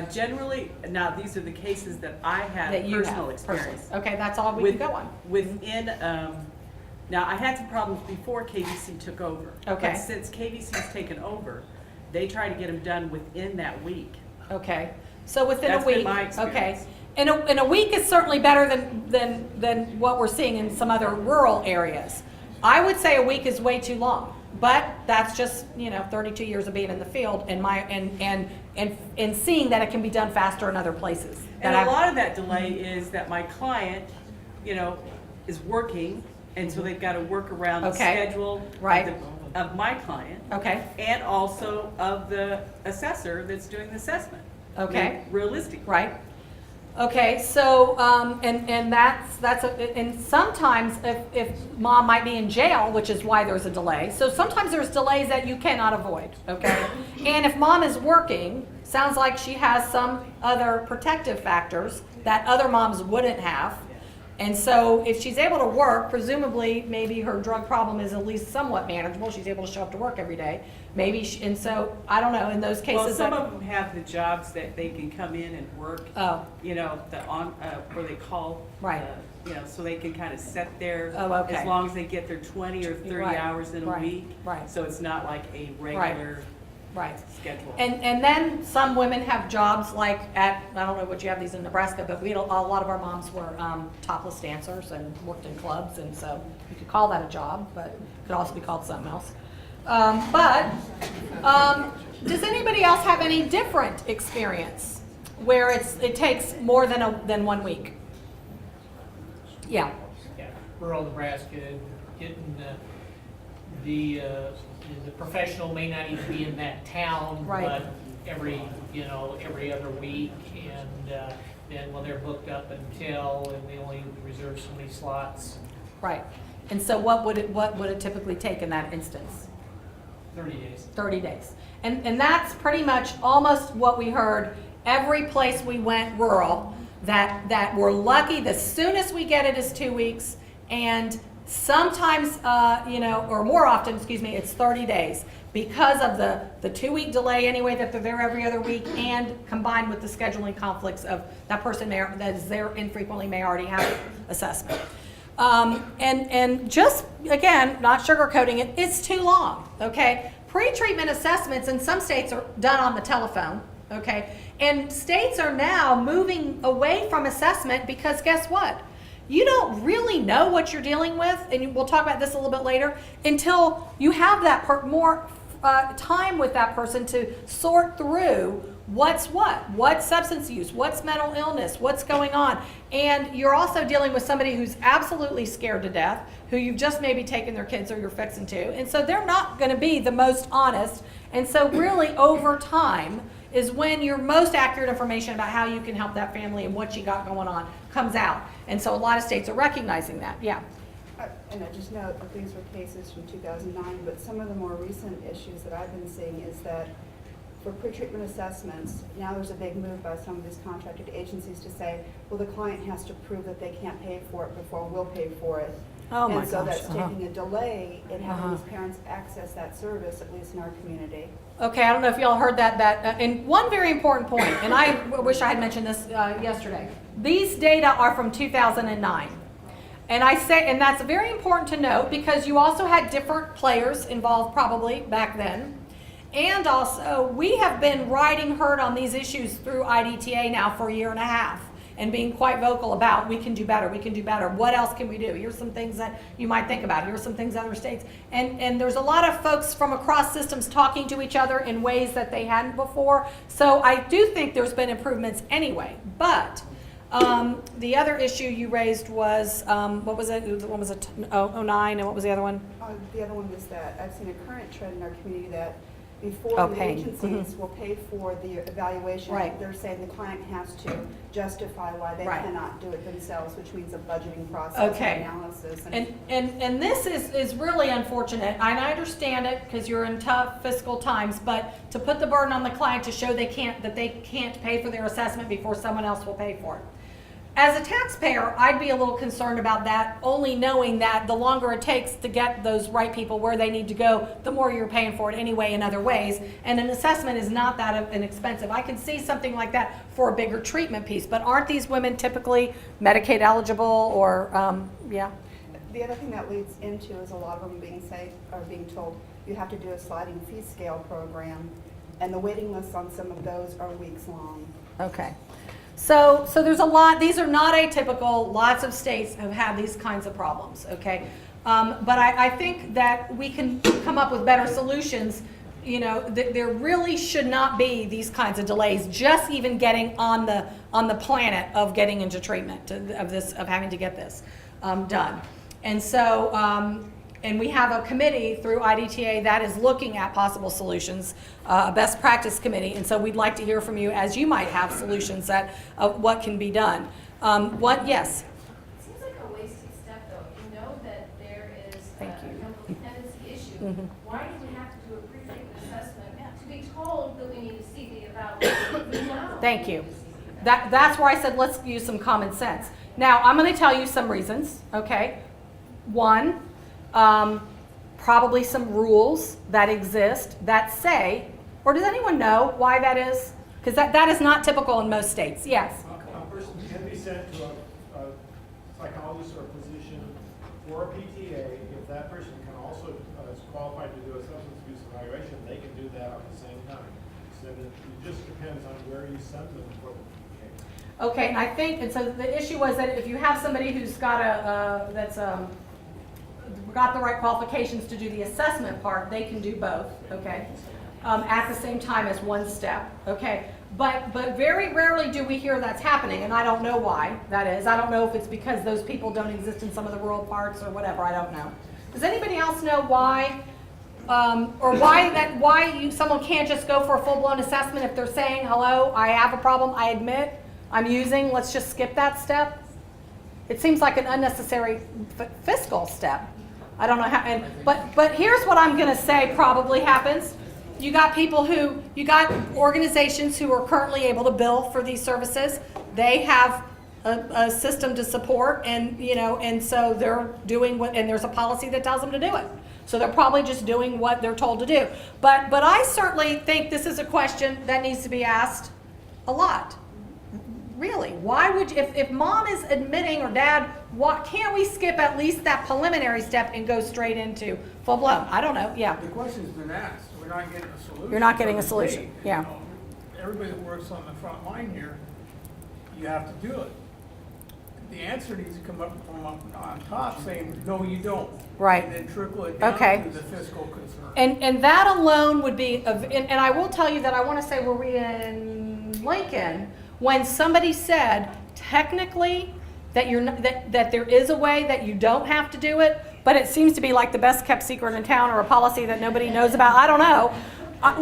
Generally, now these are the cases that I have That you personal have, experience. personally. Okay, that's all we can go on. Within, now I had some problems before KVC took over. Okay. But since KVC's taken over, they try to get them done within that week. Okay, so within That's a week. been my experience. Okay, and a week is certainly better than what we're seeing in some other rural areas. I would say a week is way too long, but that's just 32 years of being in the field and seeing that it can be done faster in other places. And a lot of that delay is that my client, is working, and so they've got to work around the schedule Right. of my client. Okay. And also of the assessor that's doing the assessment. Okay. Realistically. Right. Okay, so and and sometimes if mom might be in jail, which is why there's a delay. So sometimes there's delays that you cannot avoid. Okay, and if mom is working, sounds like she has some other protective factors that other moms wouldn't have. And so if she's able to work, presumably maybe her drug problem is at least somewhat manageable. She's able to show up to work every day. Maybe, and so I don't know, in those cases. Well, some of them have the jobs that they can come in and work, Oh, where they call. Right. So they can kind of set their, Oh, okay. as long as they get their 20 or 30 Right, hours in a right, week. right. So it's not like a regular right. schedule. And then some women have jobs like I don't know what you have these in Nebraska, but a lot of our moms were topless dancers and worked in clubs, and so you could call that a job, but it could also be called something else. Does anybody else have any different experience where it takes more than 1 week? Yeah. Yeah, rural Nebraska, getting the professional may not even be in that town, Right. but every other week, and then when they're booked up until, and we only reserve so many slots, Right. And so what would it typically take in that instance? 30 days. 30 days. And that's pretty much almost what we heard every place we went rural, that we're lucky the soonest we get it is 2 weeks, and sometimes, or more often, it's 30 days because of the 2-week delay anyway, that they're there every other week, and combined with the scheduling conflicts of that person that is there infrequently may already have assessment. And just, again, not sugarcoating it, it's too long, okay? Pre-treatment assessments in some states are done on the telephone, okay? And states are now moving away from assessment because guess what? You don't really know what you're dealing with, and we'll talk about this a little bit later, until you have that more time with that person to sort through what's what's substance use, what's mental illness, what's going on. And you're also dealing with somebody who's absolutely scared to death, who you've just maybe taken their kids or you're fixing to. And so they're not going to be the most honest. And so really over time is when your most accurate information about how you can help that family and what you got going on comes out. And so a lot of states are recognizing that. Yeah. And I just note that these were cases from 2009, but some of the more recent issues that I've been seeing is that for pretreatment assessments, now there's a big move by some of these contracted agencies to say, well, the client has to prove that they can't pay for it before we'll pay for it. Oh my And so gosh, that's taking a delay in having these parents access that service, at least in our community. Okay, I don't know if y'all heard that, and one very important point, and I wish I had mentioned this yesterday. These data are from 2009. And I say, and that's very important to note because you also had different players involved probably back then. And also, we have been riding herd on these issues through IDTA now for a year and a half and being quite vocal about we can do better, we can do better. What else can we do? Here's some things that you might think about. Here's some things other states. And there's a lot of folks from across systems talking to each other in ways that they hadn't before. So I do think there's been improvements anyway. But the other issue you raised was, what was it? One was 09, and what was the other one? The other one was that I've seen a current trend in our community that before the paying. agencies will pay for the evaluation, Right. they're saying the client has to justify why they Right. cannot do it themselves, which means a budgeting process Okay. and analysis. And this is really unfortunate, and I understand it because you're in tough fiscal times, but to put the burden on the client to show they can't pay for their assessment before someone else will pay for it. As a taxpayer, I'd be a little concerned about that, only knowing that the longer it takes to get those right people where they need to go, the more you're paying for it anyway in other ways. And an assessment is not that inexpensive. I can see something like that for a bigger treatment piece, but aren't these women typically Medicaid eligible or, yeah? The other thing that leads into is a lot of them being told you have to do a sliding fee scale program, and the waiting lists on some of those are weeks long. Okay. So there's a lot, these are not atypical, lots of states have had these kinds of problems, okay? But I think that we can come up with better solutions. You know, there really should not be these kinds of delays, just even getting on the planet of getting into treatment, of having to get this done. And so, and we have a committee through IDTA that is looking at possible solutions, a best practice committee, and so we'd like to hear from you as you might have solutions that what can be done. Yes? It seems like a wasted step, though. You know that there is Thank a you. chemical dependency issue. Why do we have to do a pre-treatment assessment to be told that we need to see the evaluation? Thank you. That's where I said let's use some common sense. Now, I'm going to tell you some reasons, okay? One, probably some rules that exist that say, or does anyone know why that is? Because that is not typical in most states. Yes? A person can be sent to a psychologist or a physician for a PTA. If that person can also is qualified to do a substance abuse evaluation, they can do that at the same time. So that it just depends on where you send them for the PTA. Okay, and I think, and so the issue was that if you have somebody who's got got the right qualifications to do the assessment part, they can do both, okay, at the same time as one step, okay. But very rarely do we hear that's happening, and I don't know why that is. I don't know if it's because those people don't exist in some of the rural parts or whatever. I don't know. Does anybody else know why, or why someone can't just go for a full-blown assessment if they're saying, hello, I have a problem, I admit, I'm using, let's just skip that step? It seems like an unnecessary fiscal step. I don't know how, but here's what I'm gonna say probably happens. You got organizations who are currently able to bill for these services. They have a system to support, and so they're doing and there's a policy that tells them to do it. So they're probably just doing what they're told to do. But I certainly think this is a question that needs to be asked a lot. Really, why would you, if mom is admitting or dad, can't we skip at least that preliminary step and go straight into full blown? I don't know. Yeah. The question's been asked. We're not getting a solution. You're not getting a solution. Yeah. everybody that works on the front line here, you have to do it. The answer needs to come up from up on top saying, no, you don't. Right. And then trickle it down Okay. to the fiscal concern. And that alone would be, and I will tell you that I want to say, were we in Lincoln, when somebody said, technically, that you're not, that there is a way that you don't have to do it, but it seems to be like the best kept secret in town, or a policy that nobody knows about. I don't know.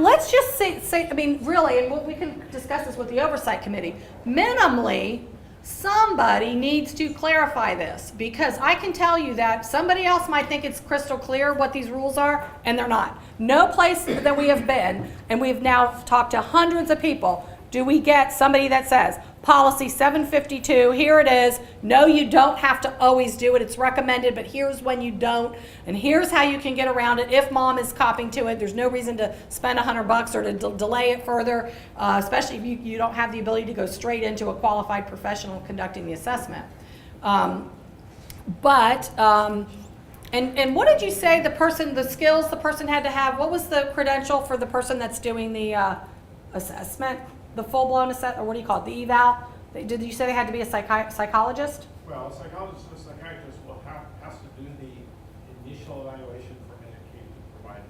Let's just say, I mean, really, and we can discuss this with the oversight committee. Minimally, somebody needs to clarify this, because I can tell you that somebody else might think it's crystal clear what these rules are, and they're not. No place that we have been, and we've now talked to hundreds of people, do we get somebody that says, policy 752, here it is, no, you don't have to always do it, it's recommended, but here's when you don't, and here's how you can get around it if mom is copying to it. There's no reason to spend $100 or to delay it further, especially if you don't have the ability to go straight into a qualified professional conducting the assessment. And what did you say the skills the person had to have? What was the credential for the person that's doing the assessment? The full-blown assessment, or what do you call it, the eval? Did you say they had to be a psychologist? Well, a psychologist and a psychiatrist has to do the initial evaluation for Medicaid to provide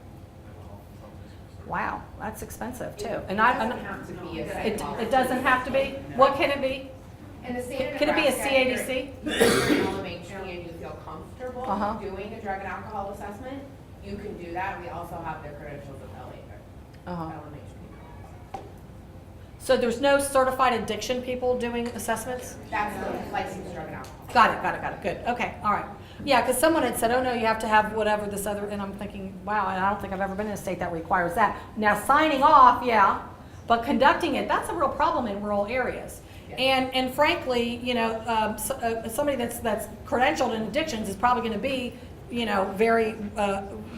mental health and substance use services. Wow, that's expensive too. And It doesn't have to be a psychologist. it doesn't have to be? What can it be? In the state of Can it be a Nebraska, CADC? if you're in elementary and you feel comfortable Uh-huh. doing a drug and alcohol assessment, you can do that. We also have the credentials of Uh-huh. elementary. So there's no certified addiction people doing assessments? That's the licensed drug and alcohol. Got it, good, okay, all right. Yeah, because someone had said, oh no, you have to have whatever this other, and I'm thinking, wow, and I don't think I've ever been in a state that requires that. Now, signing off, yeah, but conducting it, that's a real problem in rural areas. And frankly, you know, somebody that's credentialed in addictions is probably going to be, you know, very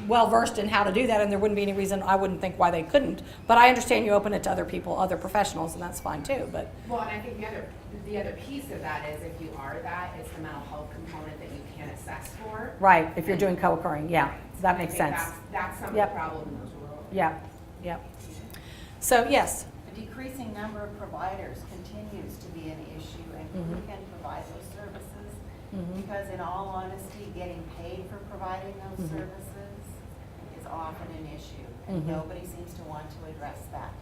well versed in how to do that, and there wouldn't be any reason, I wouldn't think why they couldn't. But I understand you open it to other people, other professionals, and that's fine too. But Well, and I think the other piece of that is if you are that, it's the mental health component that you can assess for. right, if you're doing co-occurring, yeah, that And I makes think sense. That's some of Yep. the problem in those rural. Yep. So yes, The decreasing number of providers continues to be an issue, and who Mhm. can provide those services? Mhm. Because in all honesty, getting paid for providing those Mhm. services is often an issue, and Mhm. nobody seems to want to address that.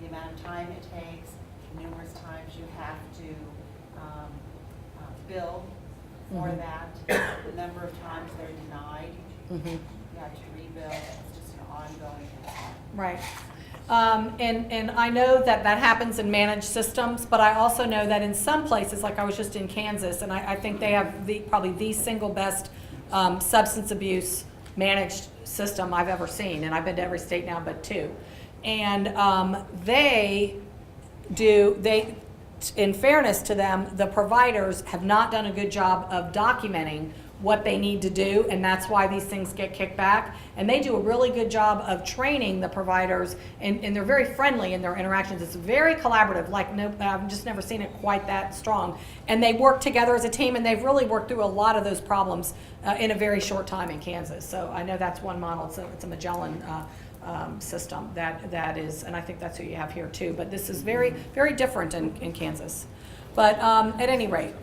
The amount of time it takes, numerous times you have to bill for Mhm. that, the number of times they're denied, Mhm. you have to rebill, it's just an ongoing concern. Right. And I know that happens in managed systems, but I also know that in some places, like I was just in Kansas, and I think they have probably the single best substance abuse managed system I've ever seen, and I've been to every state now but 2. And in fairness to them, the providers have not done a good job of documenting what they need to do, and that's why these things get kicked back. And they do a really good job of training the providers, and they're very friendly in their interactions. It's very collaborative, like I've just never seen it quite that strong. And they work together as a team, and they've really worked through a lot of those problems in a very short time in Kansas. So I know that's one model. It's a Magellan system that is, and I think that's who you have here too. But this is very, very different in Kansas. But at any rate,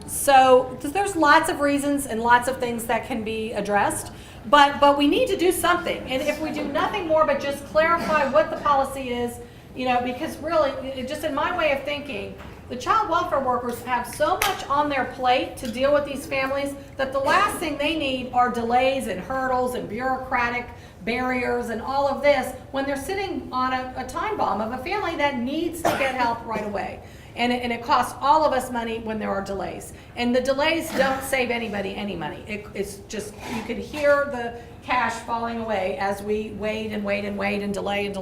so there's lots of reasons and lots of things that can be addressed, but we need to do something. And if we do nothing more but just clarify what the policy is, you know, because really, just in my way of thinking, the child welfare workers have so much on their plate to deal with these families that the last thing they need are delays and hurdles and bureaucratic barriers and all of this when they're sitting on a time bomb of a family that needs to get help right away. And it costs all of us money when there are delays. And the delays don't save anybody any money. It's just, you could hear the cash falling away as we wait and wait and wait and delay,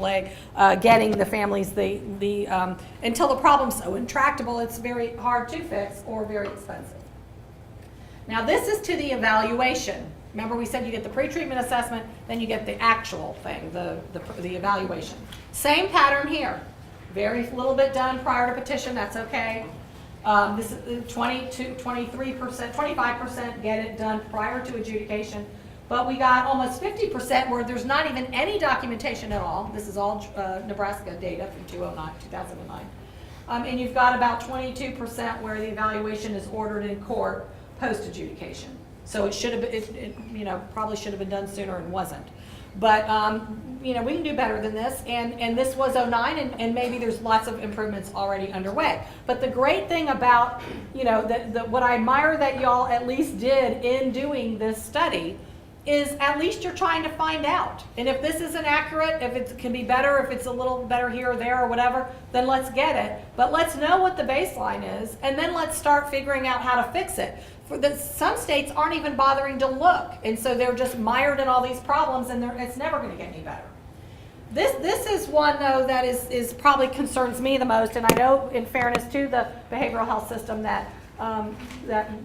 getting the families until the problem's so intractable it's very hard to fix or very expensive. Now this is to the evaluation. Remember we said you get the pre-treatment assessment, then you get the actual thing, the evaluation. Same pattern here. Very little bit done prior to petition, that's okay. This is 20 to 23%, 25% get it done prior to adjudication. but we got almost 50% where there's not even any documentation at all. This is all Nebraska data from 2009. And you've got about 22% where the evaluation is ordered in court post-adjudication. So it should have been, probably should have been done sooner and wasn't. But, we can do better than this. And this was 09, and maybe there's lots of improvements already underway. But the great thing about, what I admire that y'all at least did in doing this study is at least you're trying to find out. And if this isn't accurate, if it can be better, if it's a little better here or there or whatever, then let's get it. But let's know what the baseline is, and then let's start figuring out how to fix it. Some states aren't even bothering to look, and so they're just mired in all these problems, and it's never going to get any better. This is one, though, that is probably concerns me the most, and I know, in fairness to the behavioral health system, that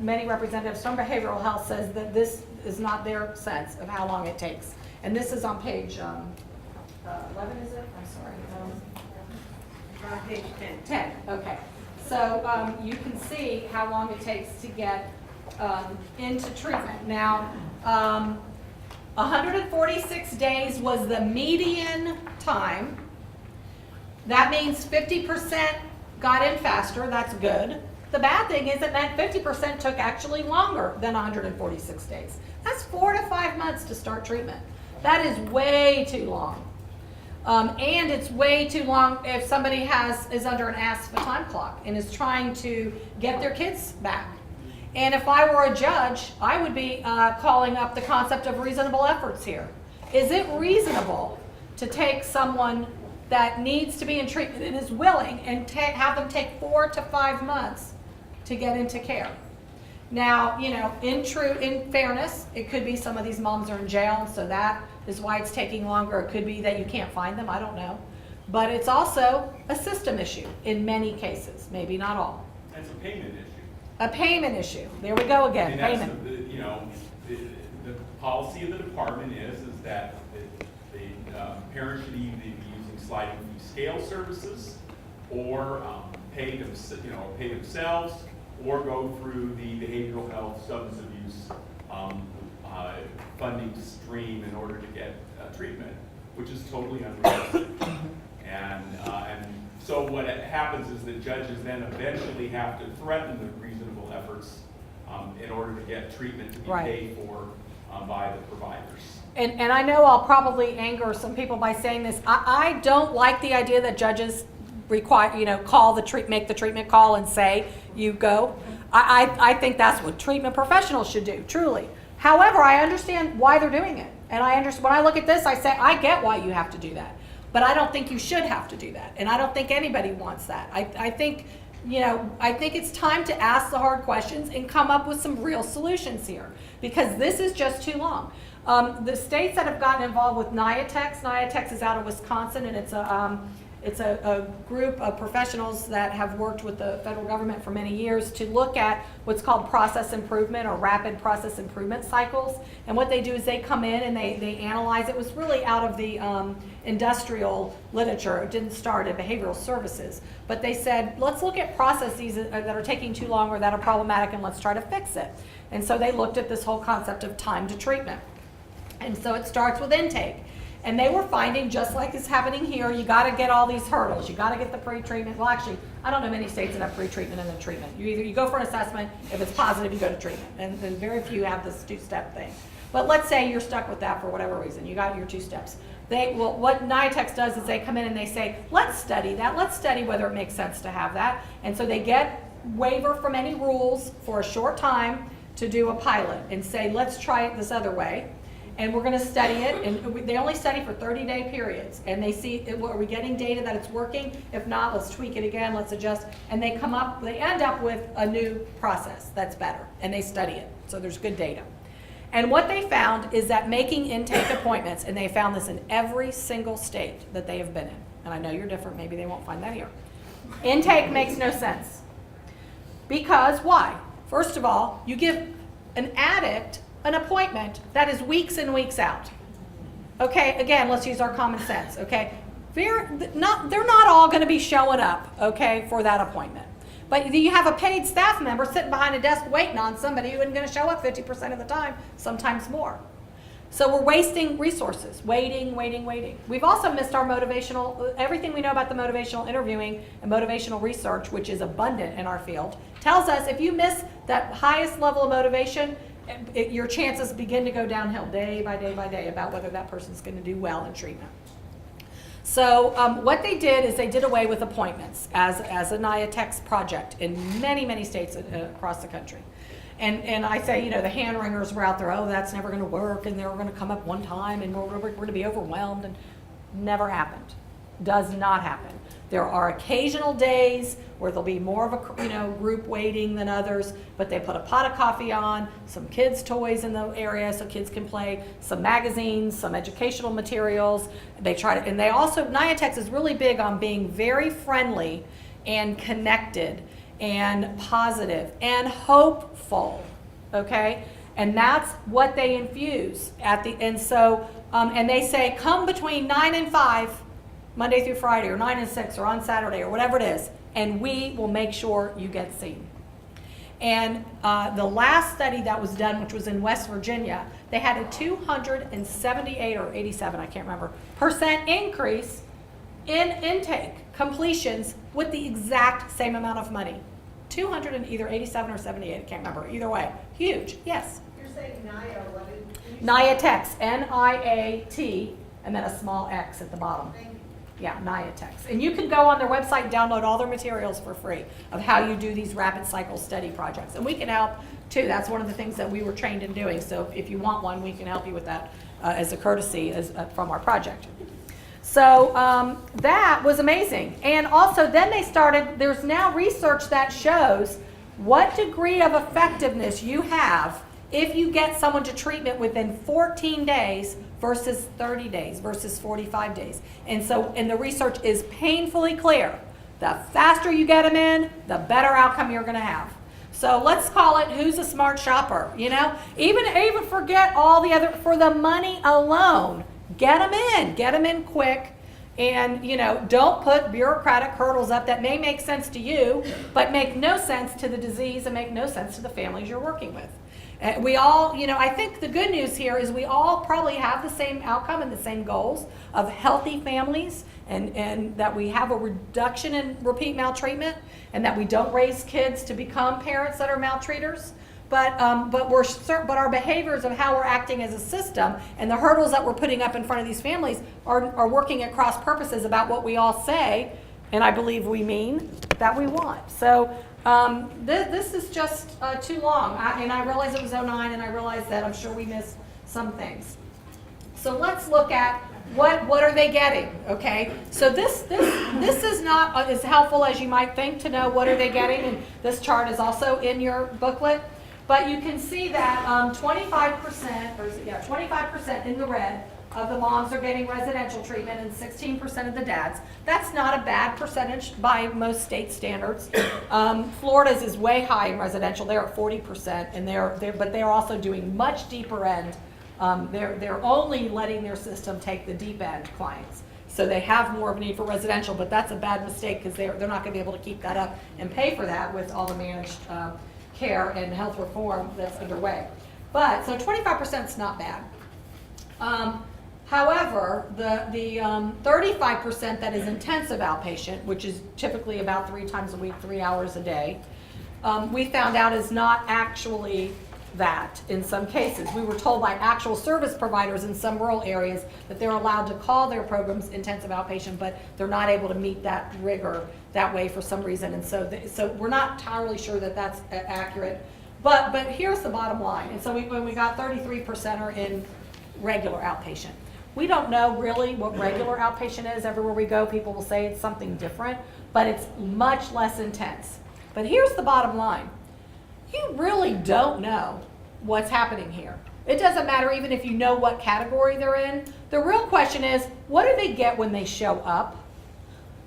many representatives from behavioral health says that this is not their sense of how long it takes. And this is on page 11, is it? I'm sorry. On page 10. 10, okay. So you can see how long it takes to get into treatment. Now, 146 days was the median time. That means 50% got in faster. That's good. The bad thing is it meant 50% took actually longer than 146 days. That's 4 to 5 months to start treatment. That is way too long. And it's way too long if somebody is under an ASFA time clock and is trying to get their kids back. And if I were a judge, I would be calling up the concept of reasonable efforts here. Is it reasonable to take someone that needs to be in treatment and is willing and have them take 4 to 5 months to get into care? Now, in fairness, it could be some of these moms are in jail, so that is why it's taking longer. It could be that you can't find them, I don't know. But it's also a system issue in many cases, maybe not all. That's a payment issue. A payment issue. There we go again, And payment. the policy of the department is that the parent should either be using sliding fee scale services or pay themselves, or go through the behavioral health substance abuse funding stream in order to get treatment, which is totally unrealistic. And so what happens is that judges then eventually have to threaten the reasonable efforts in order to get treatment to be paid for by the providers. And I know I'll probably anger some people by saying this. I don't like the idea that judges require, make the treatment call and say, you go. I think that's what treatment professionals should do, truly. However, I understand why they're doing it. And when I look at this, I say, I get why you have to do that. But I don't think you should have to do that. And I don't think anybody wants that. I think it's time to ask the hard questions and come up with some real solutions here, because this is just too long. The states that have gotten involved with NIATEX is out of Wisconsin, and it's a group of professionals that have worked with the federal government for many years to look at what's called process improvement or rapid process improvement cycles. And what they do is they come in and they analyze. It was really out of the industrial literature. It didn't start at behavioral services. But they said, let's look at processes that are taking too long or that are problematic, and let's try to fix it. And so they looked at this whole concept of time to treatment. And so it starts with intake. And they were finding, just like is happening here, you got to get all these hurdles. You got to get the pre-treatment. Well, actually, I don't know many states that have pre-treatment and then treatment. You go for an assessment. If it's positive, you go to treatment. And very few have this two-step thing. But let's say you're stuck with that for whatever reason. You got your 2 steps. What NIATEX does is they come in and they say, let's study that. Let's study whether it makes sense to have that. And so they get waiver from any rules for a short time to do a pilot and say, let's try it this other way. And we're going to study it, and they only study for 30-day periods, and they see, are we getting data that it's working? If not, let's tweak it again, let's adjust, and they end up with a new process that's better, and they study it, so there's good data. And what they found is that making intake appointments, and they found this in every single state that they have been in, and I know you're different, maybe they won't find that here. Intake makes no sense. Because why? First of all, you give an addict an appointment that is weeks and weeks out. Okay, again, let's use our common sense, okay? They're not all gonna be showing up, okay, for that appointment. But you have a paid staff member sitting behind a desk waiting on somebody who isn't gonna show up 50% of the time, sometimes more. So we're wasting resources, waiting. We've also missed our everything we know about the motivational interviewing and motivational research, which is abundant in our field, tells us if you miss that highest level of motivation, your chances begin to go downhill day by day about whether that person's going to do well in treatment. So what they did is they did away with appointments as a NIATEX project in many states across the country. And I say, the hand wringers were out there, oh, that's never going to work, and they were going to come up one time, and we're going to be overwhelmed, and never happened. Does not happen. There are occasional days where there'll be more of a group waiting than others, but they put a pot of coffee on, some kids' toys in the area so kids can play, some magazines, some educational materials. They try to, and they also, NIATEX is really big on being very friendly and connected and positive and hopeful, okay? And that's what they infuse and so, and they say, come between 9 and 5, Monday through Friday, or 9 and 6, or on Saturday, or whatever it is, and we will make sure you get seen. And the last study that was done, which was in West Virginia, they had a 278 or 87, I can't remember, % increase in intake completions with the exact same amount of money. 200 and either 87 or 78, I can't remember. Either way, huge. Yes? You're saying NIA, what did you NIATEX, N-I-A-T, and then a small X at the bottom. Thank you. Yeah, NIATEX. And you can go on their website and download all their materials for free of how you do these rapid cycle study projects. And we can help too. That's one of the things that we were trained in doing. So if you want one, we can help you with that as a courtesy from our project. So that was amazing. And also then they started, there's now research that shows what degree of effectiveness you have if you get someone to treatment within 14 days versus 30 days versus 45 days. And so, and the research is painfully clear. The faster you get them in, the better outcome you're going to have. So let's call it who's a smart shopper, Even forget all the other, for the money alone, get them in quick. And, don't put bureaucratic hurdles up that may make sense to you, but make no sense to the disease and make no sense to the families you're working with. We all, I think the good news here is we all probably have the same outcome and the same goals of healthy families and that we have a reduction in repeat maltreatment and that we don't raise kids to become parents that are maltreaters. But our behaviors of how we're acting as a system and the hurdles that we're putting up in front of these families are working at cross purposes about what we all say, and I believe we mean, that we want. So this is just too long. And I realize it was 09, and I realize that I'm sure we missed some things. So let's look at what are they getting, okay? So this is not as helpful as you might think to know what are they getting, and this chart is also in your booklet. But you can see that 25% in the red of the moms are getting residential treatment and 16% of the dads. That's not a bad percentage by most state standards. Florida's is way high in residential. They're at 40%, and but they're also doing much deeper end. They're only letting their system take the deep end clients. So they have more of a need for residential, but that's a bad mistake because they're not going to be able to keep that up and pay for that with all the managed care and health reform that's underway. But so 25% is not bad. However, the 35% that is intensive outpatient, which is typically about 3 times a week, 3 hours a day, we found out is not actually that in some cases. We were told by actual service providers in some rural areas that they're allowed to call their programs intensive outpatient, but they're not able to meet that rigor that way for some reason. And so we're not entirely sure that that's accurate. But here's the bottom line. And so when we got 33% are in regular outpatient. We don't know really what regular outpatient is. Everywhere we go, people will say it's something different, but it's much less intense. But here's the bottom line. You really don't know what's happening here. It doesn't matter even if you know what category they're in. The real question is, what do they get when they show up?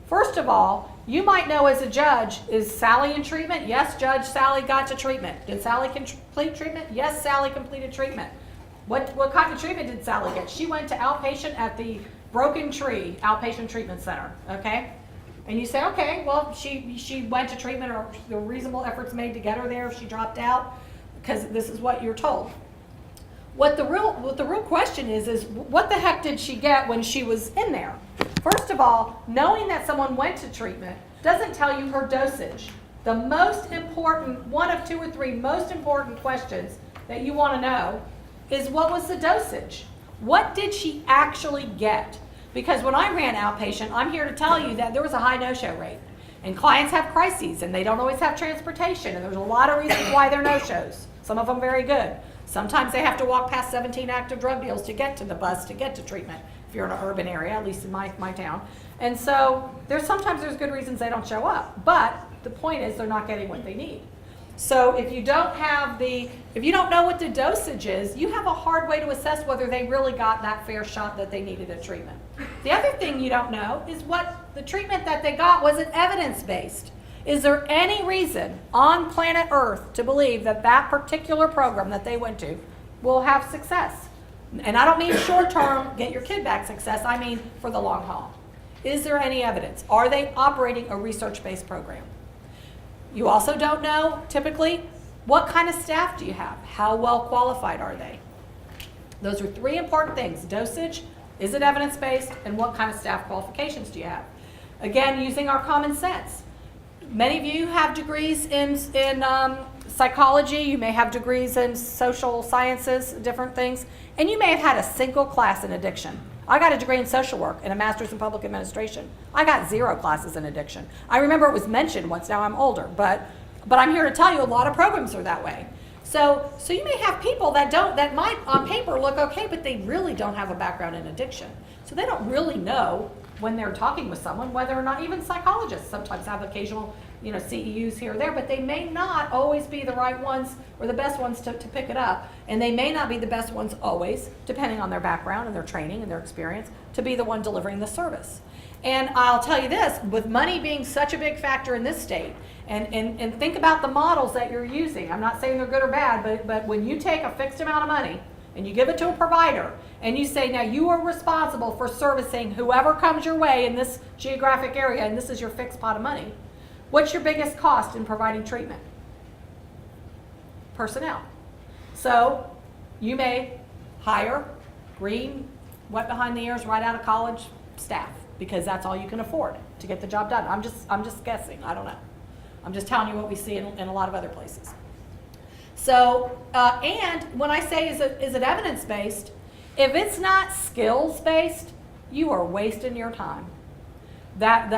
First of all, you might know as a judge, is Sally in treatment? Yes, Judge, Sally got to treatment. Did Sally complete treatment? Yes, Sally completed treatment. What kind of treatment did Sally get? She went to outpatient at the Broken Tree Outpatient Treatment Center, okay? And you say, okay, well, she went to treatment, or there were reasonable efforts made to get her there if she dropped out, because this is what you're told. What the real question is what the heck did she get when she was in there? First of all, knowing that someone went to treatment doesn't tell you her dosage. The most important, one of 2 or 3 most important questions that you want to know is what was the dosage? What did she actually get? Because when I ran outpatient, I'm here to tell you that there was a high no-show rate. And clients have crises, and they don't always have transportation, and there's a lot of reasons why they're no-shows. Some of them very good. Sometimes they have to walk past 17 active drug deals to get to the bus, to get to treatment, if you're in an urban area, at least in my town. And so sometimes there's good reasons they don't show up. But the point is they're not getting what they need. So if you don't know what the dosage is, you have a hard way to assess whether they really got that fair shot that they needed at treatment. The other thing you don't know is what the treatment that they got, was it evidence-based? Is there any reason on planet Earth to believe that that particular program that they went to will have success? And I don't mean short-term, get your kid back success, I mean for the long haul. Is there any evidence? Are they operating a research-based program? You also don't know, typically, what kind of staff do you have? How well qualified are they? Those are 3 important things. Dosage, is it evidence-based, and what kind of staff qualifications do you have? Again, using our common sense. Many of you have degrees in psychology, you may have degrees in social sciences, different things, and you may have had a single class in addiction. I got a degree in social work and a master's in public administration. I got 0 classes in addiction. I remember it was mentioned once, now I'm older, but I'm here to tell you a lot of programs are that way. So you may have people that might on paper look okay, but they really don't have a background in addiction. So they don't really know when they're talking with someone, whether or not, even psychologists sometimes have occasional, CEUs here or there, but they may not always be the right ones or the best ones to pick it up. And they may not be the best ones always, depending on their background and their training and their experience, to be the one delivering the service. And I'll tell you this, with money being such a big factor in this state, and think about the models that you're using. I'm not saying they're good or bad, but when you take a fixed amount of money and you give it to a provider, and you say, now you are responsible for servicing whoever comes your way in this geographic area, and this is your fixed pot of money, what's your biggest cost in providing treatment? Personnel. So you may hire green, wet behind the ears, right out of college staff, because that's all you can afford to get the job done. I'm just guessing, I don't know. I'm just telling you what we see in a lot of other places. So, and when I say is it evidence-based, if it's not skills-based, you are wasting your time. And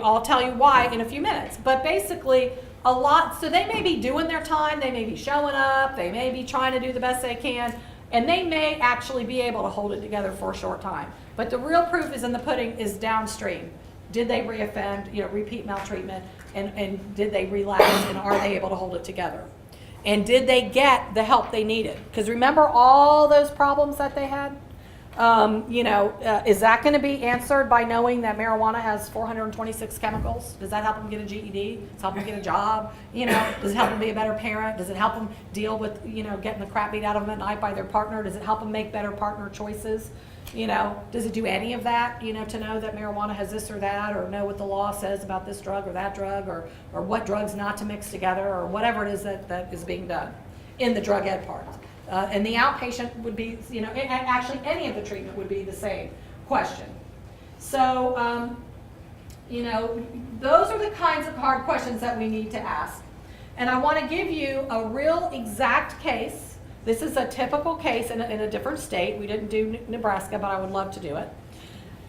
I'll tell you why in a few minutes. But basically, so they may be doing their time, they may be showing up, they may be trying to do the best they can, and they may actually be able to hold it together for a short time. But the real proof is in the pudding is downstream. Did they reoffend, repeat maltreatment, and did they relapse, and are they able to hold it together? And did they get the help they needed? Because remember all those problems that they had? Is that going to be answered by knowing that marijuana has 426 chemicals? Does that help them get a GED? Does it help them get a job? Does it help them be a better parent? Does it help them deal with, getting the crap beat out of them at night by their partner? Does it help them make better partner choices? Does it do any of that, to know that marijuana has this or that, or know what the law says about this drug or that drug, or what drugs not to mix together, or whatever it is that is being done in the drug ed part. And the outpatient would be, actually any of the treatment would be the same question. So, those are the kinds of hard questions that we need to ask. And I want to give you a real exact case. This is a typical case in a different state. We didn't do Nebraska, but I would love to do it.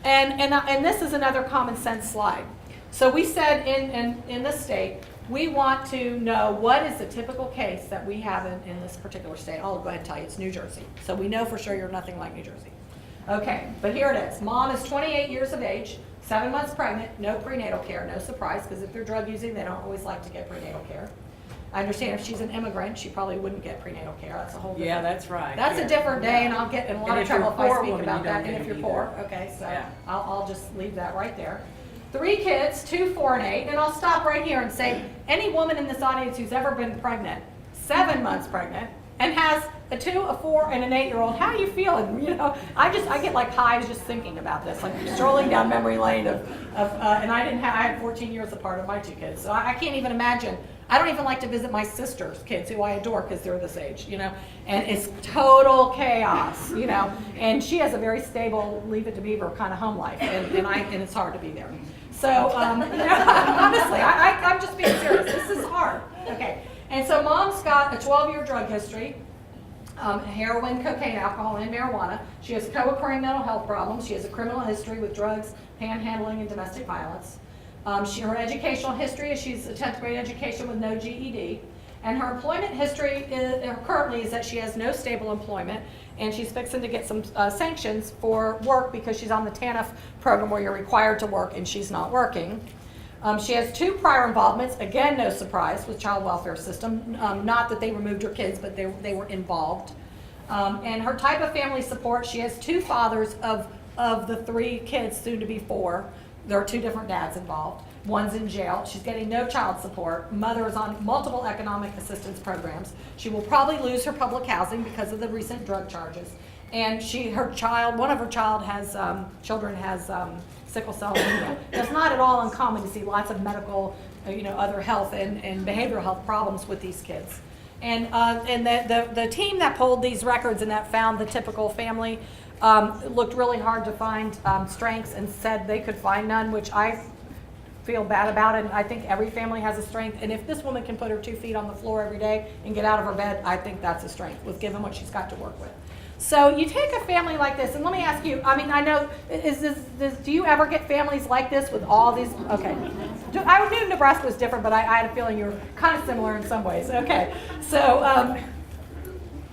And this is another common sense slide. So we said in this state, we want to know what is the typical case that we have in this particular state. I'll go ahead and tell you, it's New Jersey. So we know for sure you're nothing like New Jersey. Okay, but here it is. Mom is 28 years of age, 7 months pregnant, no prenatal care, no surprise, because if they're drug using, they don't always like to get prenatal care. I understand if she's an immigrant, she probably wouldn't get prenatal care. That's a whole different. Yeah, that's right. That's a different day, and I'll get in a lot of trouble if I speak about that. And if you're poor, either. okay, so Yeah. I'll just leave that right there. 3 kids, 2, 4, and 8, and I'll stop right here and say, any woman in this audience who's ever been pregnant, 7 months pregnant, and has a 2, a 4, and an 8-year-old, how are you feeling? I get like hives just thinking about this, like strolling down memory lane and I had 14 years apart of my 2 kids, so I can't even imagine I don't even like to visit my sister's kids, who I adore because they're this age, you know, and it's total chaos, you know, and she has a very stable, leave it to beaver kind of home life, and it's hard to be there. So, you know, honestly, I'm just being serious. This is hard. Okay. And so mom's got a 12-year drug history, heroin, cocaine, alcohol, and marijuana. She has co-occurring mental health problems. She has a criminal history with drugs, panhandling, and domestic violence. Her educational history is she's a 10th grade education with no GED. And her employment history currently is that she has no stable employment, and she's fixing to get some sanctions for work because she's on the TANF program where you're required to work and she's not working. She has 2 prior involvements, again, no surprise, with child welfare system. Not that they removed her kids, but they were involved. And her type of family support, she has 2 fathers of the 3 kids, soon to be 4. There are 2 different dads involved. One's in jail. She's getting no child support. Mother is on multiple economic assistance programs. She will probably lose her public housing because of the recent drug charges. And one of her children has sickle cell anemia. It's not at all uncommon to see lots of medical, other health and behavioral health problems with these kids. And the team that pulled these records and that found the typical family looked really hard to find strengths and said they could find none, which I feel bad about it. And I think every family has a strength. And if this woman can put her 2 feet on the floor every day and get out of her bed, I think that's a strength, given what she's got to work with. So you take a family like this, and let me ask you, I know, do you ever get families like this with all these, okay. I knew Nebraska was different, but I had a feeling you were kind of similar in some ways. Okay, so,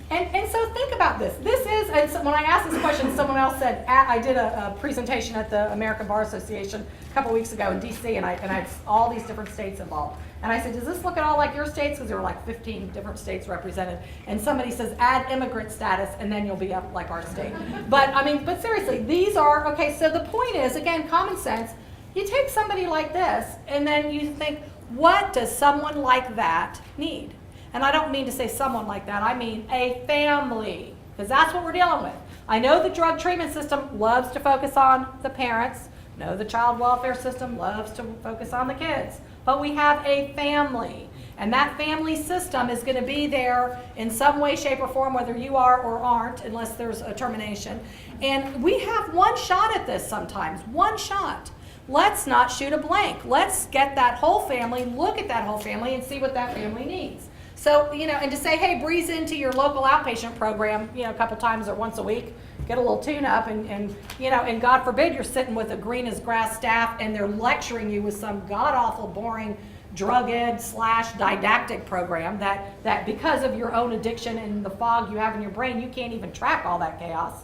and so think about this. This is, and so when I asked this question, someone else said, I did a presentation at the American Bar Association a couple weeks ago in DC, and I had all these different states involved. And I said, does this look at all like your states? Because there were like 15 different states represented. And somebody says, add immigrant status, and then you'll be up like our state. But seriously, these are, okay, so the point is, again, common sense. You take somebody like this, and then you think, what does someone like that need? And I don't mean to say someone like that, I mean a family, because that's what we're dealing with. I know the drug treatment system loves to focus on the parents. No, the child welfare system loves to focus on the kids. But we have a family, and that family system is going to be there in some way, shape, or form, whether you are or aren't, unless there's a termination. And we have one shot at this sometimes, one shot. Let's not shoot a blank. Let's get that whole family, look at that whole family, and see what that family needs. So, and to say, hey, breeze into your local outpatient program, a couple times or once a week, get a little tune-up, and God forbid you're sitting with a green as grass staff and they're lecturing you with some god-awful, boring drug ed / didactic program that because of your own addiction and the fog you have in your brain, you can't even track all that chaos.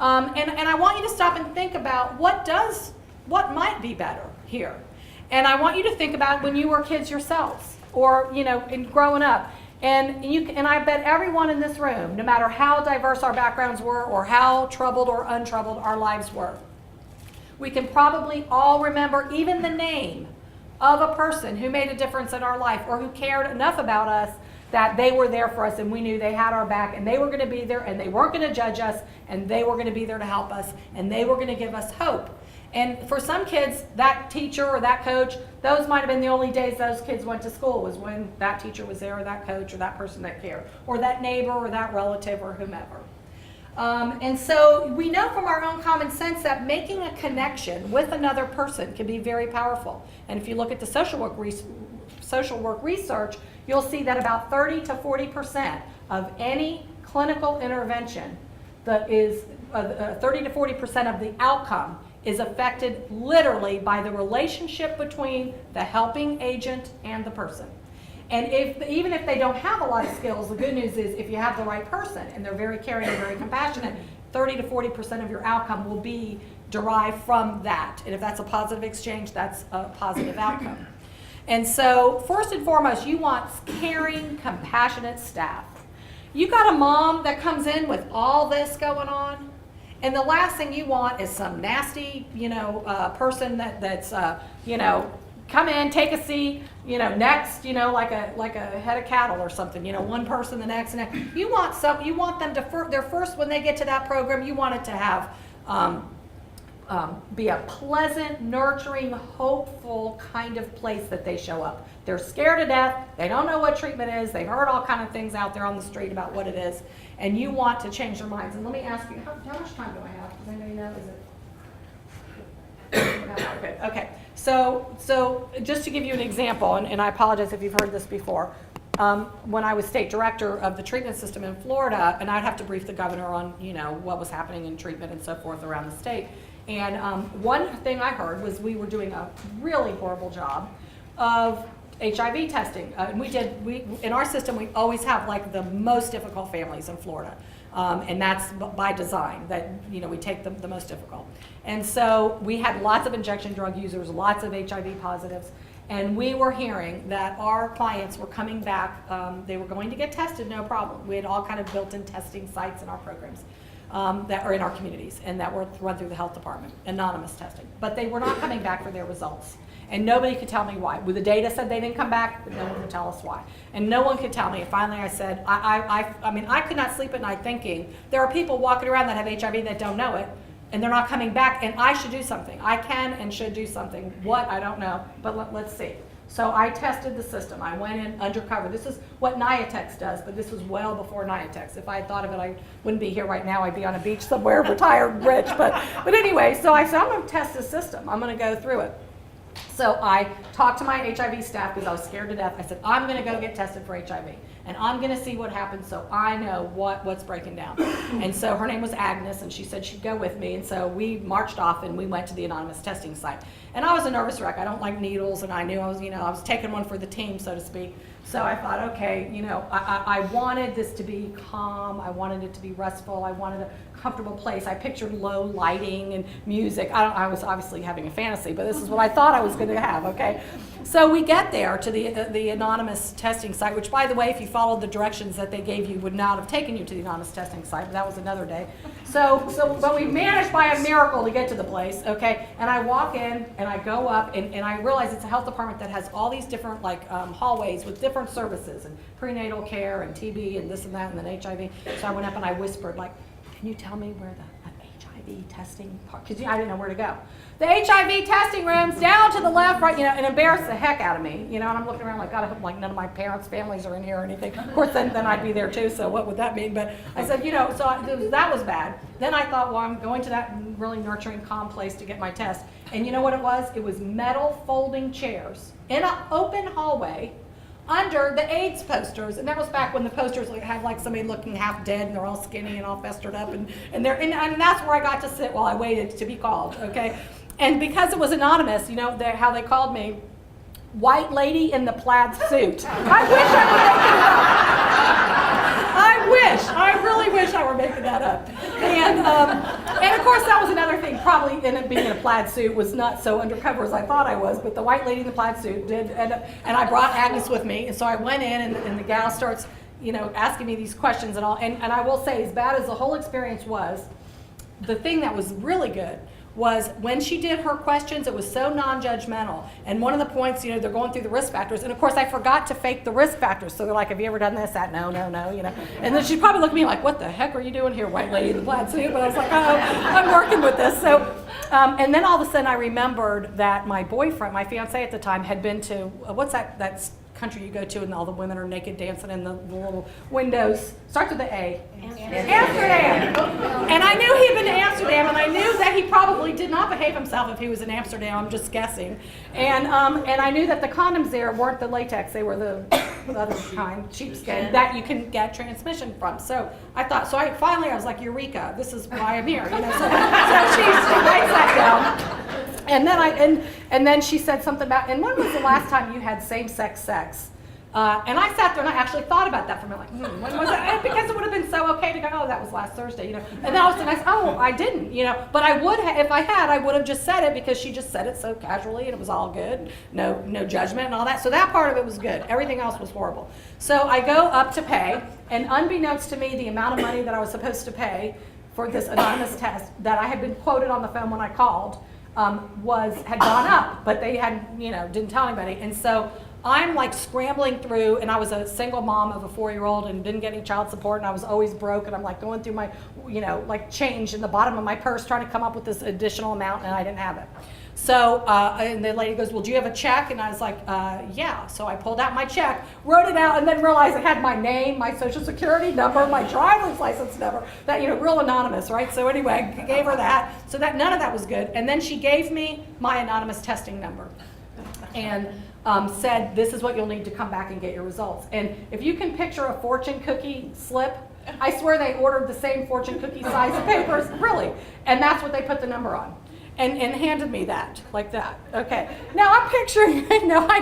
And I want you to stop and think about what might be better here. And I want you to think about when you were kids yourselves, or, in growing up. And I bet everyone in this room, no matter how diverse our backgrounds were or how troubled or untroubled our lives were, we can probably all remember even the name of a person who made a difference in our life or who cared enough about us that they were there for us and we knew they had our back and they were going to be there and they weren't going to judge us and they were going to be there to help us and they were going to give us hope. And for some kids, that teacher or that coach, those might have been the only days those kids went to school, was when that teacher was there or that coach or that person that cared, or that neighbor or that relative or whomever. And so we know from our own common sense that making a connection with another person can be very powerful. And if you look at the social work research, you'll see that about 30 to 40% of any clinical intervention that is 30 to 40% of the outcome is affected literally by the relationship between the helping agent and the person. And even if they don't have a lot of skills, the good news is if you have the right person and they're very caring and very compassionate, 30 to 40% of your outcome will be derived from that. And if that's a positive exchange, that's a positive outcome. And so first and foremost, you want caring, compassionate staff. You got a mom that comes in with all this going on, and the last thing you want is some nasty, person that's come in, take a seat, next, like a head of cattle or something, one person, the next, and next. You want them to, their first, when they get to that program, you want it to have be a pleasant, nurturing, hopeful kind of place that they show up. They're scared to death. They don't know what treatment is. They've heard all kind of things out there on the street about what it is, and you want to change their minds. And let me ask you, how much time do I have? Does anybody know? Is it? Okay. So just to give you an example, and I apologize if you've heard this before. When I was state director of the treatment system in Florida, and I'd have to brief the governor on, what was happening in treatment and so forth around the state. And one thing I heard was we were doing a really horrible job of HIV testing. We in our system, we always have like the most difficult families in Florida. And that's by design, that, we take the most difficult. And so we had lots of injection drug users, lots of HIV positives. And we were hearing that our clients were coming back, they were going to get tested, no problem. We had all kind of built-in testing sites in our programs that are in our communities and that were run through the health department, anonymous testing. But they were not coming back for their results. And nobody could tell me why. Well, the data said they didn't come back, but no one could tell us why. And no one could tell me. And finally I said, I could not sleep at night thinking, there are people walking around that have HIV that don't know it, and they're not coming back, and I should do something. I can and should do something. What, I don't know, but let's see. So I tested the system. I went in undercover. This is what Niatex does, but this was well before Niatex. If I had thought of it, I wouldn't be here right now. I'd be on a beach somewhere, retired, rich. But anyway, so I said, I'm going to test this system. I'm going to go through it. So I talked to my HIV staff because I was scared to death. I said, I'm going to go get tested for HIV. And I'm going to see what happens so I know what's breaking down. And so her name was Agnes, and she said she'd go with me. And so we marched off, and we went to the anonymous testing site. And I was a nervous wreck. I don't like needles, and I knew I was taking one for the team, so to speak. So I thought, okay, I wanted this to be calm. I wanted it to be restful. I wanted a comfortable place. I pictured low lighting and music. I was obviously having a fantasy, but this is what I thought I was going to have, okay? So we get there to the anonymous testing site, which, by the way, if you followed the directions that they gave you, would not have taken you to the anonymous testing site, but that was another day. But we managed by a miracle to get to the place, okay? And I walk in, and I go up, and I realize it's a health department that has all these different, hallways with different services, and prenatal care, and TB, and this and that, and then HIV. So I went up and I whispered, can you tell me where the HIV testing part, because I didn't know where to go. The HIV testing room's down to the left, right, and embarrassed the heck out of me, and I'm looking around God, I hope none of my parents' families are in here or anything. Of course, then I'd be there too, so what would that mean? But I said, that was bad. Then I thought, well, I'm going to that really nurturing, calm place to get my test. And you know what it was? It was metal folding chairs in an open hallway under the AIDS posters, and that was back when the posters had somebody looking half dead, and they're all skinny and all festered up, and that's where I got to sit while I waited to be called, okay? And because it was anonymous, how they called me, white lady in the plaid suit. I wish I were making it up. I really wish I were making that up. And of course that was another thing, probably being in a plaid suit was not so undercover as I thought I was, but the white lady in the plaid suit did, and I brought Agnes with me, and so I went in, and the gal starts, asking me these questions and all, and I will say, as bad as the whole experience was, the thing that was really good was when she did her questions, it was so non-judgmental. And one of the points, they're going through the risk factors. And of course, I forgot to fake the risk factors. So they're like, have you ever done this, that? No. And then she'd probably look at me like, what the heck are you doing here, white lady in the plaid suit? But I was like, I'm working with this. So, and then all of a sudden I remembered that my boyfriend, my fiance at the time, had been to, what's that country you go to and all the women are naked dancing in the little windows. Starts with the A. Amsterdam. And I knew he had been to Amsterdam, and I knew that he probably did not behave himself if he was in Amsterdam. I'm just guessing. And I knew that the condoms there weren't the latex; they were the other kind, sheepskin, that you can get transmission from. So I thought. So I was like, Eureka! This is why I'm here. So she writes that down. And then she said something about, and when was the last time you had same-sex sex? And I sat there and I actually thought about that for a minute, when was it? Because it would have been so okay to go, oh, that was last Thursday, And then all of a sudden I said, oh, I didn't, But I would have, if I had, I would have just said it because she just said it so casually and it was all good. No judgment and all that. So that part of it was good. Everything else was horrible. So I go up to pay, and unbeknownst to me, the amount of money that I was supposed to pay for this anonymous test that I had been quoted on the phone when I called, had gone up, but they hadn't, didn't tell anybody. And so I'm like scrambling through, and I was a single mom of a 4-year-old and didn't get any child support, and I was always broke, and I'm like going through my, like change in the bottom of my purse trying to come up with this additional amount, and I didn't have it. So, and the lady goes, well, do you have a check? And I was like, yeah. So I pulled out my check, wrote it out, and then realized it had my name, my social security number, my driver's license number, that, real anonymous, right? So anyway, I gave her that. So that none of that was good. And then she gave me my anonymous testing number and said, this is what you'll need to come back and get your results. And if you can picture a fortune cookie slip, I swear they ordered the same fortune cookie size of papers, really. And that's what they put the number on. And handed me that, like that. Okay. Now I'm picturing, I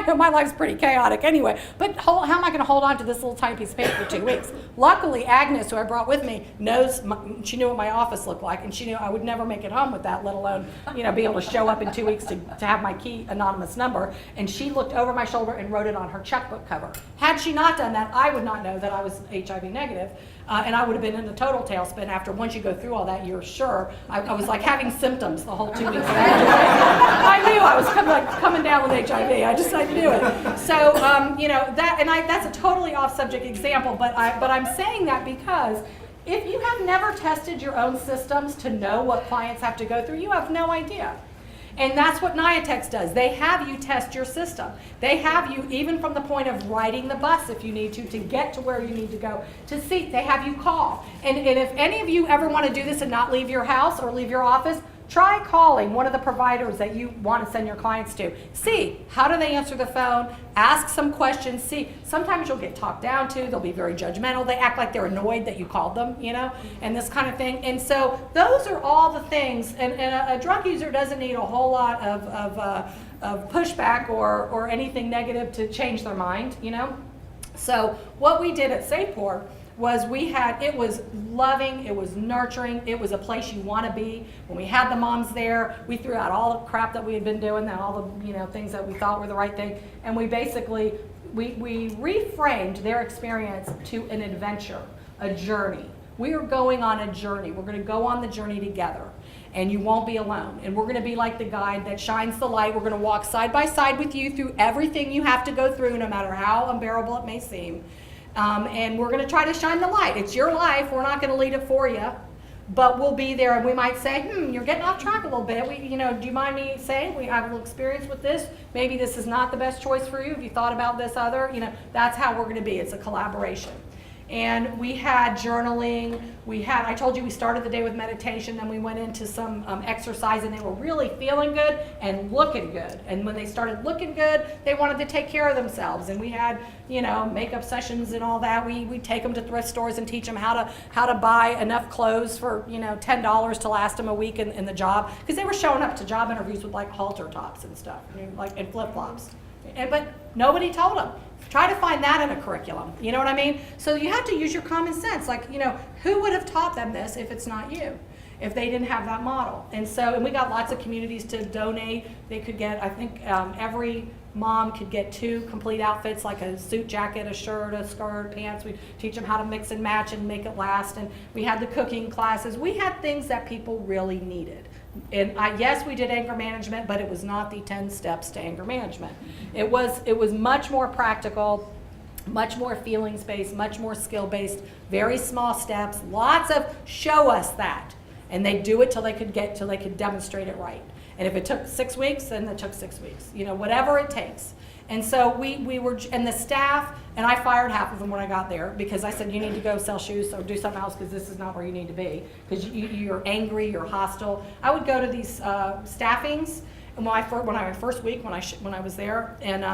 know my life's pretty chaotic anyway, but how am I going to hold on to this little tiny piece of paper for 2 weeks? Luckily, Agnes, who I brought with me, she knew what my office looked like, and she knew I would never make it home with that, let alone, be able to show up in 2 weeks to have my key anonymous number. And she looked over my shoulder and wrote it on her checkbook cover. Had she not done that, I would not know that I was HIV negative. And I would have been in a total tailspin after, once you go through all that, you're sure. I was like having symptoms the whole 2 weeks. I knew I was coming down with HIV. I knew it. So, that's a totally off subject example, but I'm saying that because if you have never tested your own systems to know what clients have to go through, you have no idea. And that's what Niatex does. They have you test your system. They have you, even from the point of riding the bus if you need to get to where you need to go, to see, they have you call. And if any of you ever want to do this and not leave your house or leave your office, try calling one of the providers that you want to send your clients to. See, how do they answer the phone? Ask some questions. See, sometimes you'll get talked down to. They'll be very judgmental. They act like they're annoyed that you called them, and this kind of thing. And so those are all the things. And a drug user doesn't need a whole lot of pushback or anything negative to change their mind, So what we did at SafePort was it was loving, it was nurturing, it was a place you want to be. When we had the moms there, we threw out all the crap that we had been doing, all the things that we thought were the right thing, and we basically, we reframed their experience to an adventure, a journey. We are going on a journey. We're going to go on the journey together, and you won't be alone. And we're going to be like the guide that shines the light. We're going to walk side by side with you through everything you have to go through, no matter how unbearable it may seem. And we're going to try to shine the light. It's your life. We're not going to lead it for you, but we'll be there. And we might say, you're getting off track a little bit. Do you mind me saying we have a little experience with this? Maybe this is not the best choice for you. Have you thought about this other? That's how we're going to be. It's a collaboration. And we had journaling. I told you we started the day with meditation, then we went into some exercise, and they were really feeling good and looking good. And when they started looking good, they wanted to take care of themselves. And we had, makeup sessions and all that. We take them to thrift stores and teach them how to buy enough clothes for, $10 to last them a week in the job. Because they were showing up to job interviews with like halter tops and stuff, and flip-flops. But nobody told them. Try to find that in a curriculum. You know what I mean? So you have to use your common sense. Who would have taught them this if it's not you? If they didn't have that model. And we got lots of communities to donate. They could get, I think every mom could get 2 complete outfits, like a suit jacket, a shirt, a skirt, pants. We teach them how to mix and match and make it last. And we had the cooking classes. We had things that people really needed. And yes, we did anger management, but it was not the 10 steps to anger management. It was much more practical, much more feelings-based, much more skill-based, very small steps, lots of show us that. And they do it till they could demonstrate it right. And if it took 6 weeks, then it took 6 weeks, whatever it takes. And so we were, and the staff, and I fired half of them when I got there because I said, you need to go sell shoes or do something else because this is not where you need to be. Because you're angry, you're hostile. I would go to these staffings, and my first week when I was there, and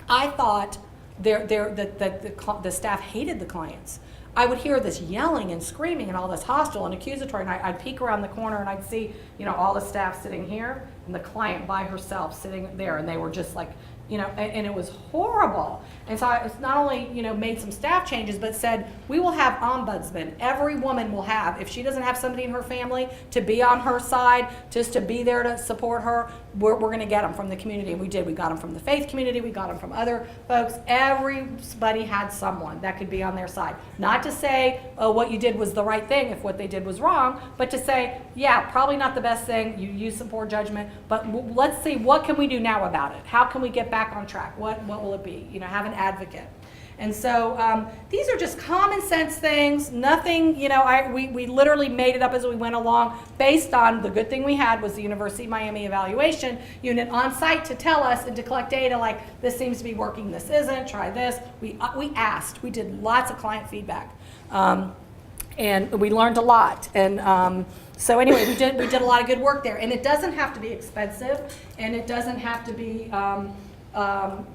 I thought that the staff hated the clients. I would hear this yelling and screaming and all this hostile and accusatory, and I'd peek around the corner and I'd see, all the staff sitting here and the client by herself sitting there, and they were just like, and it was horrible. And so it's not only, made some staff changes, but said, we will have ombudsmen. Every woman will have, if she doesn't have somebody in her family to be on her side, just to be there to support her, we're going to get them from the community. And we did. We got them from the faith community. We got them from other folks. Everybody had someone that could be on their side. Not to say, oh, what you did was the right thing if what they did was wrong, but to say, yeah, probably not the best thing. You used some poor judgment, but let's see, what can we do now about it? How can we get back on track? What will it be? You know, have an advocate. And so these are just common sense things, nothing, you know, we literally made it up as we went along based on the good thing we had was the University of Miami evaluation unit on site to tell us and to collect data like this seems to be working, this isn't, try this. We asked, we did lots of client feedback and we learned a lot. And so anyway, we did a lot of good work there, and it doesn't have to be expensive and it doesn't have to be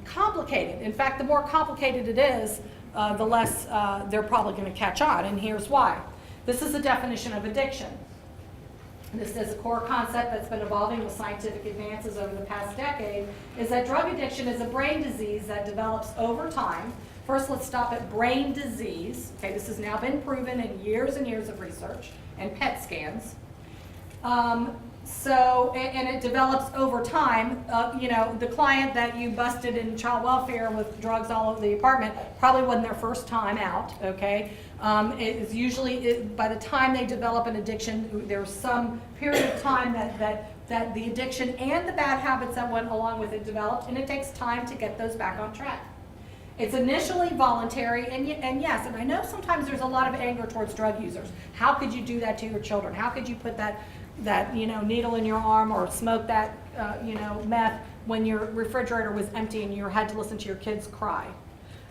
complicated. In fact, the more complicated it is, the less they're probably going to catch on, and here's why. This is the definition of addiction. And this is a core concept that's been evolving with scientific advances over the past decade, is that drug addiction is a brain disease that develops over time. First, let's stop at brain disease. Okay, this has now been proven in years and years of research and PET scans. And it develops over time. You know, the client that you busted in child welfare with drugs all over the apartment probably wasn't their first time out, okay? It's usually, by the time they develop an addiction, there's some period of time that the addiction and the bad habits that went along with it developed, and it takes time to get those back on track. It's initially voluntary, and yes, and I know sometimes there's a lot of anger towards drug users. How could you do that to your children? How could you put that you know, needle in your arm or smoke that you know, meth when your refrigerator was empty and you had to listen to your kids cry?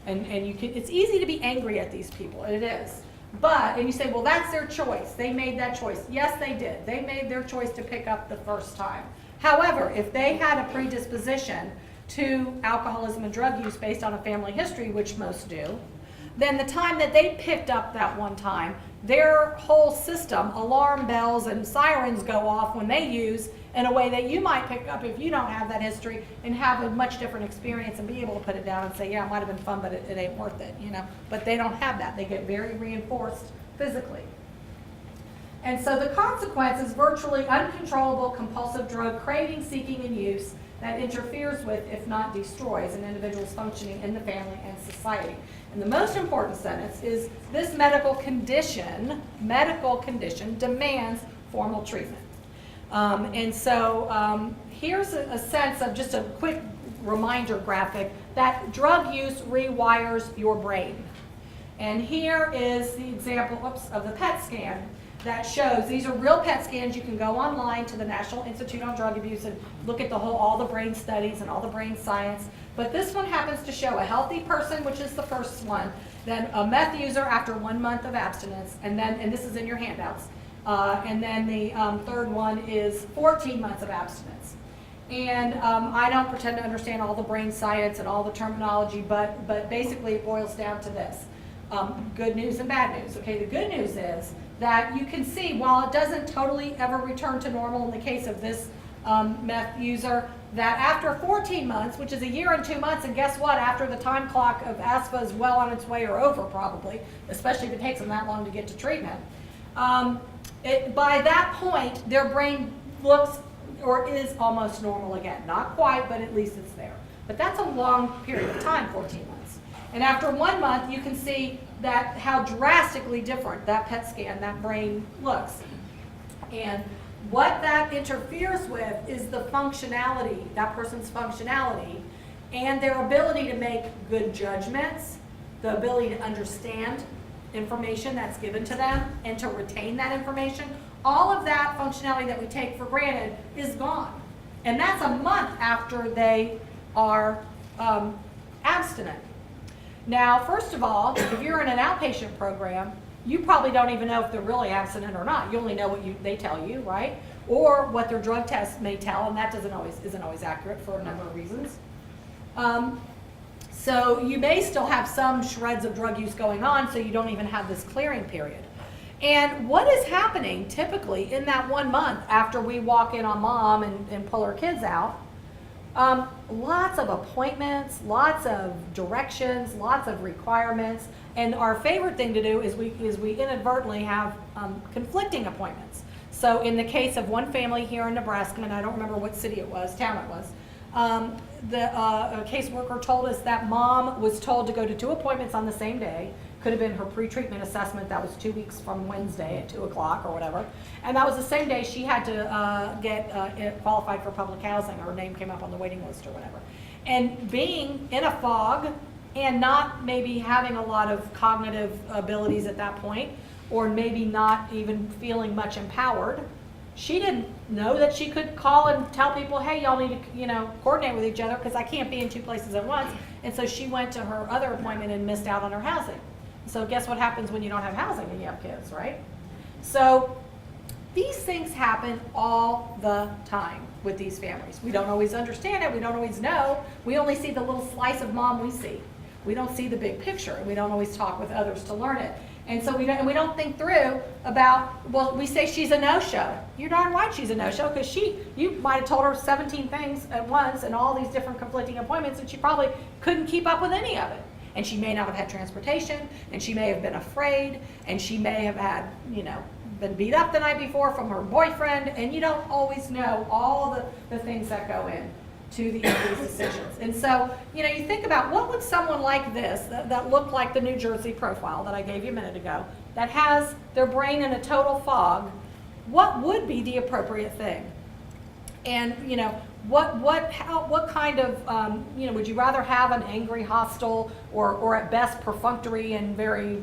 And it's easy to be angry at these people, and it is. And you say, well, that's their choice. They made that choice. Yes, they did. They made their choice to pick up the first time. However, if they had a predisposition to alcoholism and drug use based on a family history, which most do, then the time that they picked up that one time, their whole system, alarm bells and sirens go off when they use in a way that you might pick up if you don't have that history and have a much different experience and be able to put it down and say, yeah, it might have been fun, but it ain't worth it, you know. But they don't have that. They get very reinforced physically. And so the consequence is virtually uncontrollable compulsive drug craving, seeking, and use that interferes with, if not destroys, an individual's functioning in the family and society. And the most important sentence is this medical condition demands formal treatment. Here's a sense of just a quick reminder graphic that drug use rewires your brain. And here is the example of the PET scan that shows, these are real PET scans. You can go online to the National Institute on Drug Abuse and look at all the brain studies and all the brain science. But this one happens to show a healthy person, which is the first one, then a meth user after 1 month of abstinence, and this is in your handouts. And then the third one is 14 months of abstinence. And I don't pretend to understand all the brain science and all the terminology, but basically it boils down to this. Good news and bad news. Okay, the good news is that you can see, while it doesn't totally ever return to normal in the case of this meth user, that after 14 months, which is a year and 2 months, and guess what, after the time clock of ASFA is well on its way or over probably, especially if it takes them that long to get to treatment, by that point, their brain looks or is almost normal again. Not quite, but at least it's there. But that's a long period of time, 14 months. And after 1 month, you can see that how drastically different that PET scan, that brain looks. And what that interferes with is the functionality, that person's functionality, and their ability to make good judgments, the ability to understand information that's given to them and to retain that information. All of that functionality that we take for granted is gone. And that's a month after they are abstinent. Now, first of all, if you're in an outpatient program, you probably don't even know if they're really abstinent or not. You only know what they tell you, right? Or what their drug tests may tell, and that isn't always accurate for a number of reasons. So you may still have some shreds of drug use going on, so you don't even have this clearing period. And what is happening typically in that 1 month after we walk in on mom and pull her kids out? Lots of appointments, lots of directions, lots of requirements, and our favorite thing to do is we inadvertently have conflicting appointments. So in the case of one family here in Nebraska, and I don't remember what city it was, town it was, the caseworker told us that mom was told to go to 2 appointments on the same day. Could have been her pre-treatment assessment, that was 2 weeks from Wednesday at 2 o'clock or whatever. And that was the same day she had to get qualified for public housing. Her name came up on the waiting list or whatever. And being in a fog and not maybe having a lot of cognitive abilities at that point, or maybe not even feeling much empowered, she didn't know that she could call and tell people, hey, y'all need to, coordinate with each other because I can't be in 2 places at once. And so she went to her other appointment and missed out on her housing. So guess what happens when you don't have housing and you have kids, right? So these things happen all the time with these families. We don't always understand it. We don't always know. We only see the little slice of mom we see. We don't see the big picture, and we don't always talk with others to learn it. And so we don't think through about, well, we say she's a no-show. You're darn right she's a no-show, because you might have told her 17 things at once and all these different conflicting appointments, and she probably couldn't keep up with any of it. And she may not have had transportation, and she may have been afraid, and she may have had, been beat up the night before from her boyfriend, and you don't always know all the things that go in to these decisions. And so, you think about what would someone like this, that looked like the New Jersey profile that I gave you a minute ago, that has their brain in a total fog, what would be the appropriate thing? And, what kind of, would you rather have an angry, hostile, or at best perfunctory and very,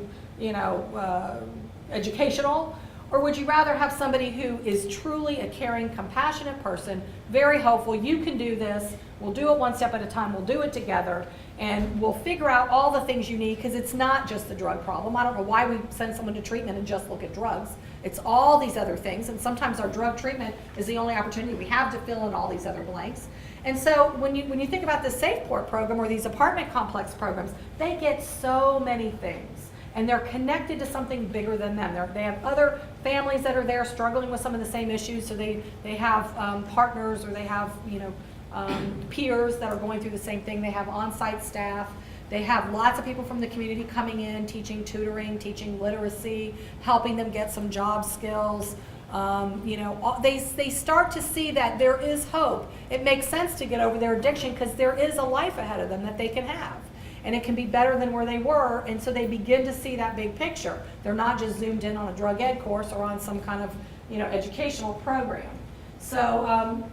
educational? Or would you rather have somebody who is truly a caring, compassionate person, very hopeful, you can do this, we'll do it one step at a time, we'll do it together, and we'll figure out all the things you need, because it's not just the drug problem. I don't know why we send someone to treatment and just look at drugs. It's all these other things, and sometimes our drug treatment is the only opportunity we have to fill in all these other blanks. And so when you think about the SafePort program or these apartment complex programs, they get so many things. And they're connected to something bigger than them. They have other families that are there struggling with some of the same issues, so they have partners, or they have peers that are going through the same thing. They have on-site staff. They have lots of people from the community coming in, teaching tutoring, teaching literacy, helping them get some job skills. They start to see that there is hope. It makes sense to get over their addiction because there is a life ahead of them that they can have. And it can be better than where they were, and so they begin to see that big picture. They're not just zoomed in on a drug ed course or on some kind of, educational program. So,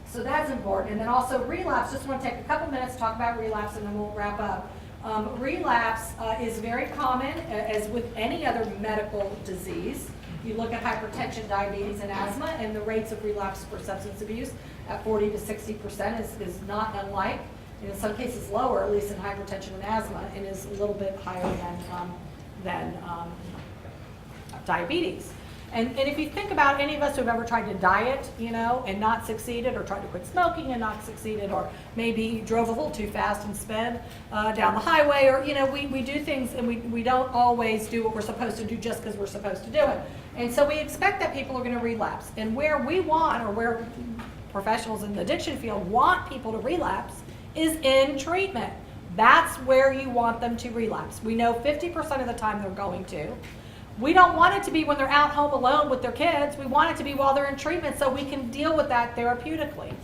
so that's important. And then also relapse. Just want to take a couple minutes to talk about relapse, and then we'll wrap up. Relapse is very common, as with any other medical disease. You look at hypertension, diabetes, and asthma, and the rates of relapse for substance abuse at 40 to 60% is not unlike. And in some cases lower, at least in hypertension and asthma, and is a little bit higher than diabetes. And if you think about any of us who've ever tried to diet, and not succeeded, or tried to quit smoking and not succeeded, or maybe drove a little too fast and sped down the highway, or, we do things and we don't always do what we're supposed to do just because we're supposed to do it. And so we expect that people are going to relapse. And where we want, or where professionals in the addiction field want people to relapse, is in treatment. That's where you want them to relapse. We know 50% of the time they're going to. We don't want it to be when they're out home alone with their kids. We want it to be while they're in treatment so we can deal with that therapeutically.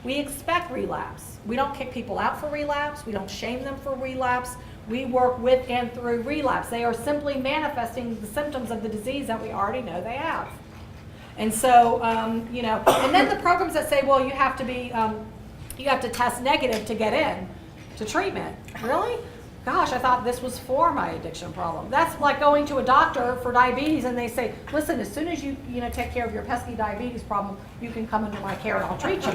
We expect relapse. We don't kick people out for relapse. We don't shame them for relapse. We work with and through relapse. They are simply manifesting the symptoms of the disease that we already know they have. And so, and then the programs that say, well, you have to test negative to get in to treatment. Really? Gosh, I thought this was for my addiction problem. That's like going to a doctor for diabetes and they say, listen, as soon as you take care of your pesky diabetes problem, you can come into my care and I'll treat you.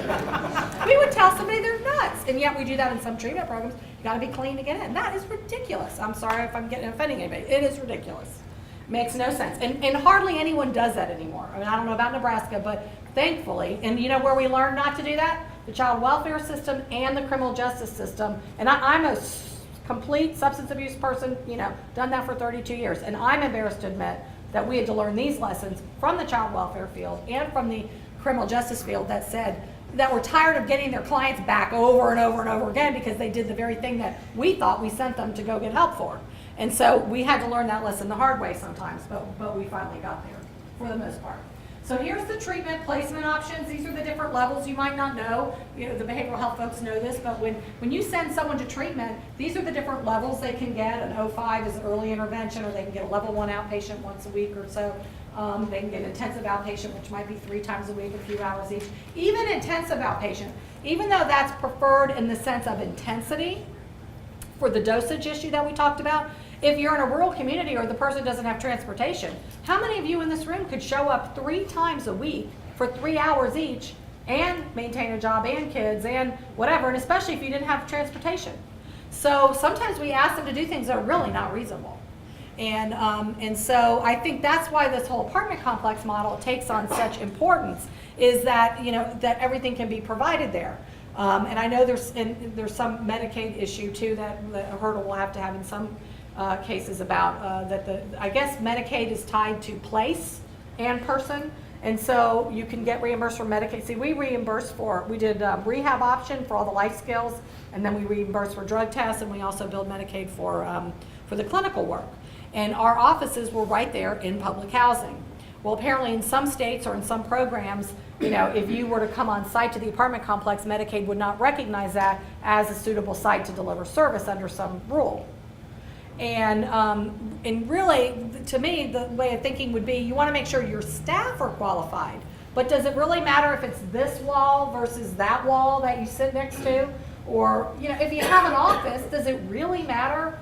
We would tell somebody they're nuts. And yet we do that in some treatment programs. You gotta be clean to get in. That is ridiculous. I'm sorry if I'm offending anybody. It is ridiculous. Makes no sense. And hardly anyone does that anymore. I mean, I don't know about Nebraska, but thankfully, and where we learn not to do that? The child welfare system and the criminal justice system. And I'm a complete substance abuse person, done that for 32 years. And I'm embarrassed to admit that we had to learn these lessons from the child welfare field and from the criminal justice field that were tired of getting their clients back over and over and over again because they did the very thing that we thought we sent them to go get help for. And so we had to learn that lesson the hard way sometimes, but we finally got there for the most part. So here's the treatment placement options. These are the different levels. You might not know, you know, the behavioral health folks know this, but when you send someone to treatment, these are the different levels they can get. An O5 is early intervention, or they can get a level 1 outpatient once a week or so. They can get intensive outpatient, which might be 3 times a week, a few hours each. Even intensive outpatient, even though that's preferred in the sense of intensity for the dosage issue that we talked about, if you're in a rural community or the person doesn't have transportation, how many of you in this room could show up 3 times a week for 3 hours each and maintain a job and kids and whatever, and especially if you didn't have transportation? So sometimes we ask them to do things that are really not reasonable. And so I think that's why this whole apartment complex model takes on such importance, is that, you know, that everything can be provided there. And I know there's some Medicaid issue too that a hurdle we'll have to have in some cases about that I guess Medicaid is tied to place and person, and so you can get reimbursed for Medicaid. See, we did rehab option for all the life skills, and then we reimburse for drug tests, and we also build Medicaid for the clinical work. And our offices were right there in public housing. Well, apparently in some states or in some programs, you know, if you were to come on site to the apartment complex, Medicaid would not recognize that as a suitable site to deliver service under some rule. And really, to me, the way of thinking would be you want to make sure your staff are qualified. But does it really matter if it's this wall versus that wall that you sit next to? Or, you know, if you have an office, does it really matter?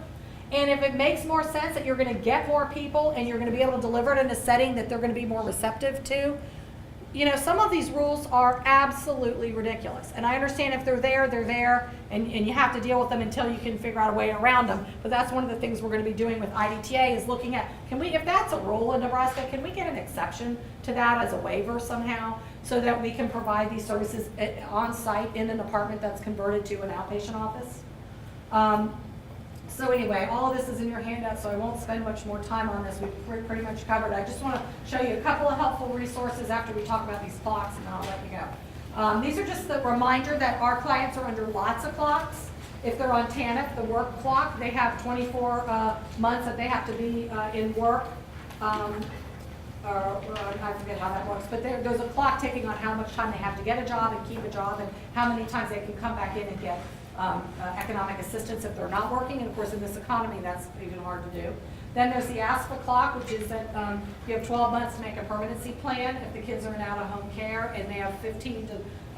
And if it makes more sense that you're going to get more people and you're going to be able to deliver it in a setting that they're going to be more receptive to, you know, some of these rules are absolutely ridiculous. And I understand if they're there, and you have to deal with them until you can figure out a way around them. But that's one of the things we're going to be doing with IDTA, is looking at, if that's a rule in Nebraska, can we get an exception to that as a waiver somehow, so that we can provide these services on site in an apartment that's converted to an outpatient office? So anyway, all of this is in your handout, so I won't spend much more time on this. We've pretty much covered it. I just want to show you a couple of helpful resources after we talk about these clocks, and then I'll let you go. These are just the reminder that our clients are under lots of clocks. If they're on TANF, the work clock, they have 24 months that they have to be in work. I forget how that works, but there's a clock ticking on how much time they have to get a job and keep a job, and how many times they can come back in and get economic assistance if they're not working. And of course, in this economy, that's even hard to do. Then there's the ASFA clock, which is that you have 12 months to make a permanency plan if the kids are in out-of-home care, and they have 15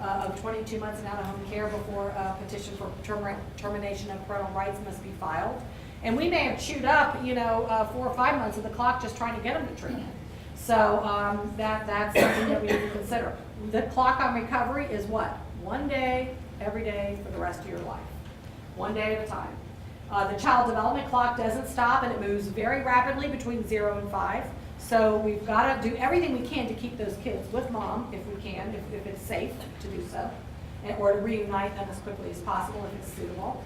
of 22 months in out-of-home care before a petition for termination of parental rights must be filed. And we may have chewed up, 4 or 5 months of the clock just trying to get them to treatment. So that's something that we need to consider. The clock on recovery is what? 1 day, every day for the rest of your life. 1 day at a time. The child development clock doesn't stop, and it moves very rapidly between 0 and 5. So we've got to do everything we can to keep those kids with mom, if we can, if it's safe to do so, or to reunite them as quickly as possible if it's suitable.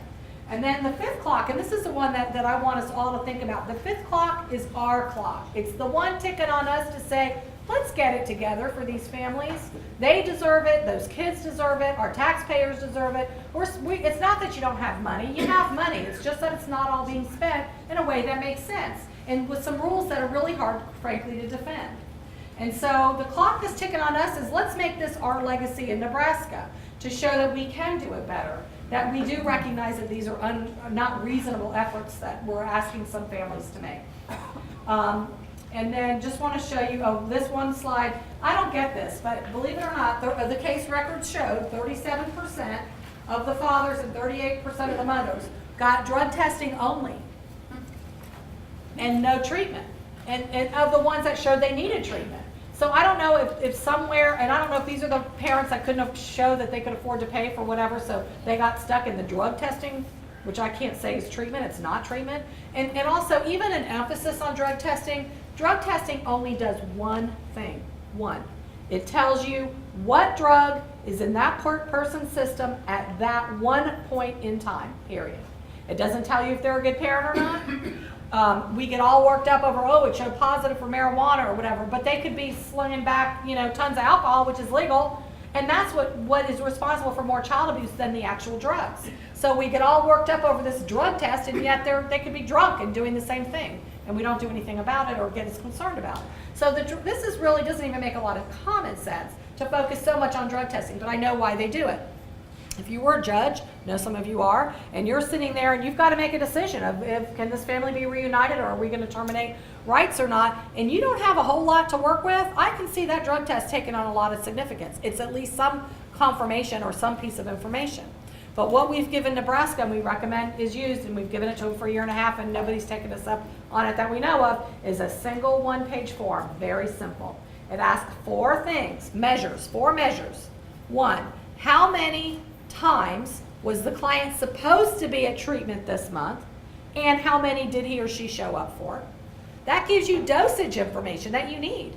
And then the 5th clock, and this is the one that I want us all to think about. The 5th clock is our clock. It's the one ticking on us to say, let's get it together for these families. They deserve it. Those kids deserve it. Our taxpayers deserve it. It's not that you don't have money. You have money. It's just that it's not all being spent in a way that makes sense, and with some rules that are really hard, frankly, to defend. And so the clock that's ticking on us is, let's make this our legacy in Nebraska to show that we can do it better, that we do recognize that these are not reasonable efforts that we're asking some families to make. And then just want to show you, this one slide. I don't get this, but believe it or not, the case records showed 37% of the fathers and 38% of the mothers got drug testing only and no treatment, and of the ones that showed they needed treatment. So I don't know if somewhere, and I don't know if these are the parents that couldn't show that they could afford to pay for whatever, so they got stuck in the drug testing, which I can't say is treatment. It's not treatment. And also, even an emphasis on drug testing only does one thing. It tells you what drug is in that person's system at that one point in time, period. It doesn't tell you if they're a good parent or not. We get all worked up over, it showed positive for marijuana or whatever, but they could be slinging back, tons of alcohol, which is legal, and that's what is responsible for more child abuse than the actual drugs. So we get all worked up over this drug test, and yet they could be drunk and doing the same thing. and we don't do anything about it or get as concerned about it. So this is really doesn't even make a lot of common sense to focus so much on drug testing, but I know why they do it. If you were a judge, I know some of you are, and you're sitting there and you've got to make a decision of if can this family be reunited or are we going to terminate rights or not, and you don't have a whole lot to work with, I can see that drug test taking on a lot of significance. It's at least some confirmation or some piece of information. But what we've given Nebraska and we recommend is used, and we've given it to them for a year and a half and nobody's taken us up on it that we know of, is a single one-page form, very simple. It asks 4 things, measures, 4 measures. 1, how many times was the client supposed to be at treatment this month, and how many did he or she show up for? That gives you dosage information that you need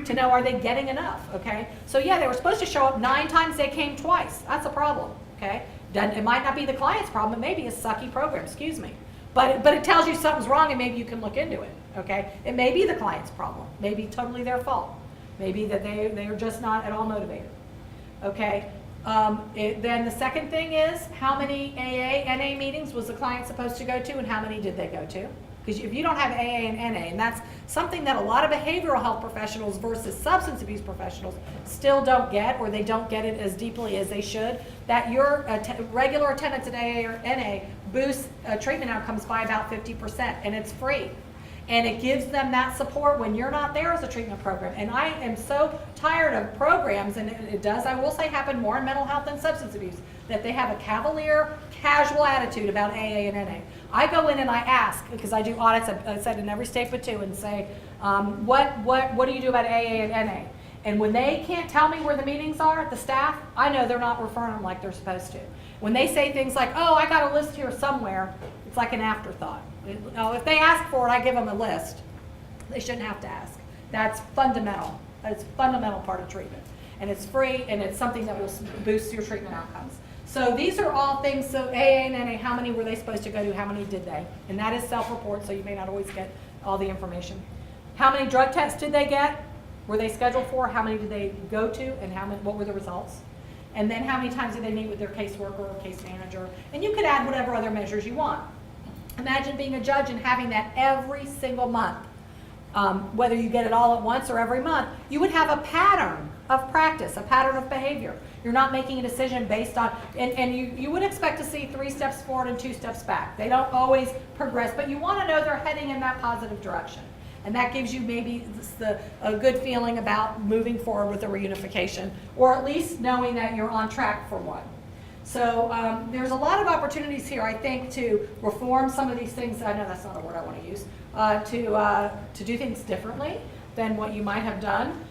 to know are they getting enough, okay? So yeah, they were supposed to show up 9 times, they came twice. That's a problem, okay? It might not be the client's problem, it may be a sucky program, excuse me. But it tells you something's wrong and maybe you can look into it, okay? It may be the client's problem, maybe totally their fault. Maybe that they are just not at all motivated, okay? Then the second thing is how many AA, NA meetings was the client supposed to go to and how many did they go to? Because if you don't have AA and NA, and that's something that a lot of behavioral health professionals versus substance abuse professionals still don't get, or they don't get it as deeply as they should, that your regular attendance at AA or NA boosts treatment outcomes by about 50%, and it's free. And it gives them that support when you're not there as a treatment program. And I am so tired of programs, and it does, I will say, happen more in mental health than substance abuse, that they have a cavalier, casual attitude about AA and NA. I go in and I ask, because I do audits, I said in every state but 2, and say, what do you do about AA and NA? And when they can't tell me where the meetings are, the staff, I know they're not referring them like they're supposed to. When they say things like, oh, I got a list here somewhere, it's like an afterthought. If they ask for it, I give them a list. They shouldn't have to ask. That's fundamental. It's a fundamental part of treatment. And it's free, and it's something that will boost your treatment outcomes. So these are all things, so AA and NA, how many were they supposed to go to, how many did they? And that is self-report, so you may not always get all the information. How many drug tests did they get? Were they scheduled for? How many did they go to, and what were the results? And then how many times did they meet with their caseworker or case manager? And you could add whatever other measures you want. Imagine being a judge and having that every single month. Whether you get it all at once or every month, you would have a pattern of practice, a pattern of behavior. You're not making a decision based on, and you would expect to see 3 steps forward and 2 steps back. They don't always progress, but you want to know they're heading in that positive direction. And that gives you maybe a good feeling about moving forward with a reunification, or at least knowing that you're on track for one. So there's a lot of opportunities here, I think, to reform some of these things. I know that's not a word I want to use. To do things differently than what you might have done.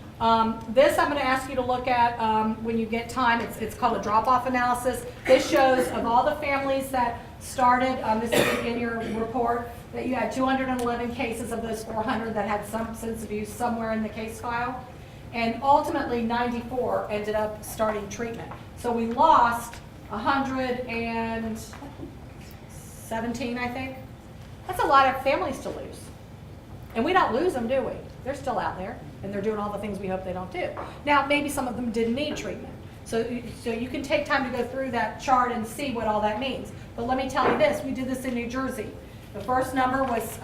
This I'm going to ask you to look at when you get time. It's called a drop-off analysis. This shows of all the families that started, this is in your report, that you had 211 cases of those 400 that had substance abuse somewhere in the case file. And ultimately 94 ended up starting treatment. So we lost 117, I think. That's a lot of families to lose. And we don't lose them, do we? They're still out there, and they're doing all the things we hope they don't do. Now, maybe some of them didn't need treatment. So you can take time to go through that chart and see what all that means. But let me tell you this, we did this in New Jersey. The first number was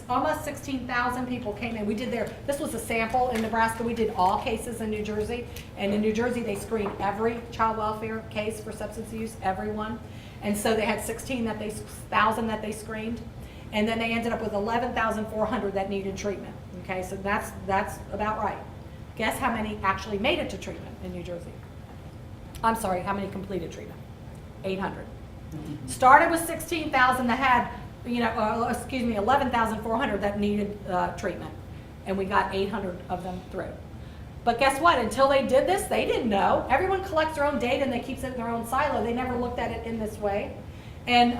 almost 16,000 people came in. We did this was a sample. In Nebraska, we did all cases in New Jersey. And in New Jersey, they screened every child welfare case for substance use, everyone. And so they had 16,000 that they screened. And then they ended up with 11,400 that needed treatment. Okay, so that's about right. Guess how many actually made it to treatment in New Jersey? I'm sorry, how many completed treatment? 800. Started with 16,000 that had, 11,400 that needed treatment. And we got 800 of them through. But guess what? Until they did this, they didn't know. Everyone collects their own data and they keep it in their own silo. They never looked at it in this way. And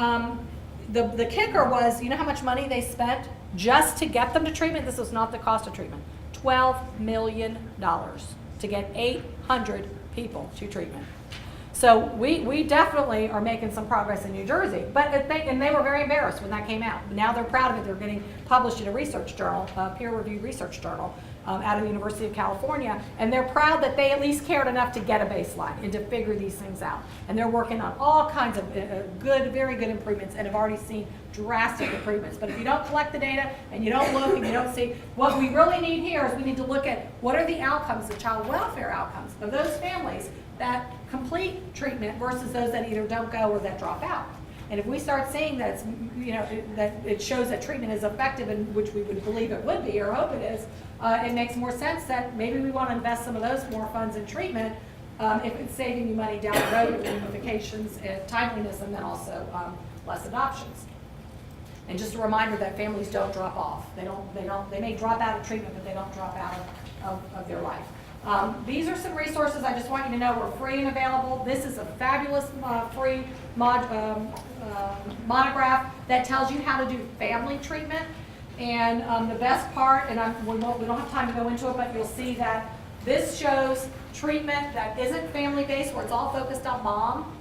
the kicker was, you know how much money they spent just to get them to treatment? This was not the cost of treatment. $12 million to get 800 people to treatment. So we definitely are making some progress in New Jersey. And they were very embarrassed when that came out. Now they're proud of it. They're getting published in a research journal, a peer-reviewed research journal, out of the University of California, and they're proud that they at least cared enough to get a baseline and to figure these things out. And they're working on all kinds of very good improvements, and have already seen drastic improvements. But if you don't collect the data and you don't look and you don't see, what we really need here is we need to look at what are the outcomes, the child welfare outcomes of those families that complete treatment versus those that either don't go or that drop out. And if we start seeing that it's, that it shows that treatment is effective, and which we would believe it would be or hope it is, it makes more sense that maybe we want to invest some of those more funds in treatment if it's saving you money down the road with ramifications and timeliness, and then also less adoptions. And just a reminder that families don't drop off. They may drop out of treatment, but they don't drop out of their life. These are some resources I just want you to know are free and available. This is a fabulous free monograph that tells you how to do family treatment. And the best part, and we don't have time to go into it, but you'll see that this shows treatment that isn't family-based, where it's all focused on mom.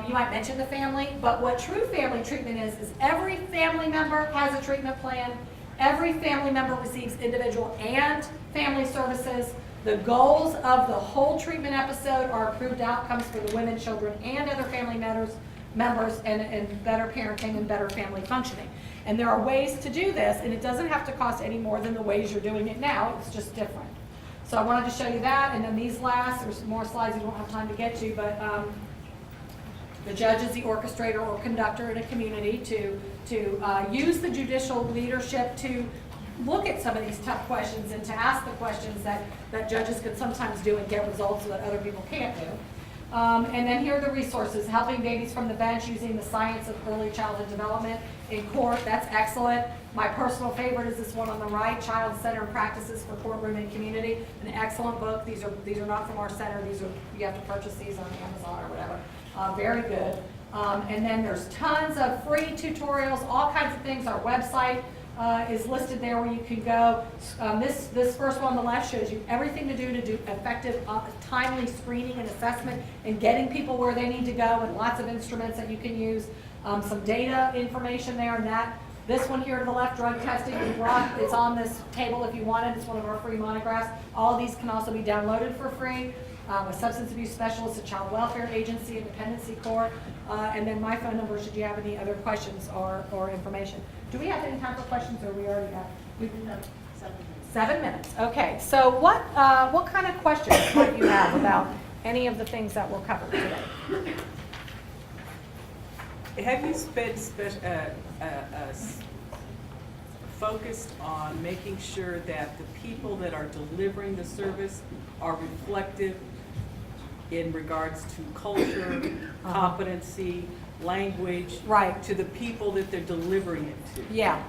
You might mention the family, but what true family treatment is every family member has a treatment plan. Every family member receives individual and family services. The goals of the whole treatment episode are improved outcomes for the women, children, and other family members, and better parenting and better family functioning. And there are ways to do this, and it doesn't have to cost any more than the ways you're doing it now. It's just different. So I wanted to show you that, and then these last, there's more slides you won't have time to get to, but the judge is the orchestrator or conductor in a community to use the judicial leadership to look at some of these tough questions and to ask the questions that judges could sometimes do and get results that other people can't do. And then here are the resources: Helping Babies from the Bench, using the science of early childhood development in court. That's excellent. My personal favorite is this one on the right, Child-Centered Practices for Courtroom and Community. An excellent book. These are not from our center. You have to purchase these on Amazon or whatever. Very good. And then there's tons of free tutorials, all kinds of things. Our website is listed there where you can go. This first one on the left shows you everything to do effective, timely screening and assessment and getting people where they need to go, and lots of instruments that you can use. Some data information there, and this one here to the left, drug testing, it's on this table if you want it. It's one of our free monographs. All of these can also be downloaded for free. A substance abuse specialist, a child welfare agency, a dependency court, and then my phone number should you have any other questions or information. Do we have any time for questions, or we already have? We've been 7 minutes. Okay, so what kind of questions might you have about any of the things that we'll cover today? Have you spent focused on making sure that the people that are delivering the service are reflective in regards to culture, competency, language, right, to the people that they're delivering it to? Yeah,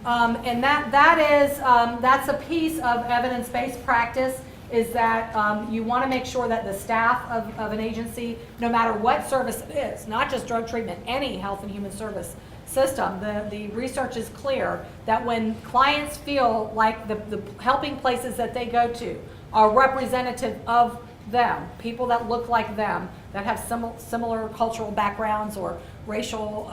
and that's a piece of evidence-based practice, is that you want to make sure that the staff of an agency, no matter what service it is, not just drug treatment, any health and human service system, the research is clear that when clients feel like the helping places that they go to are representative of them, people that look like them, that have similar cultural backgrounds or racial,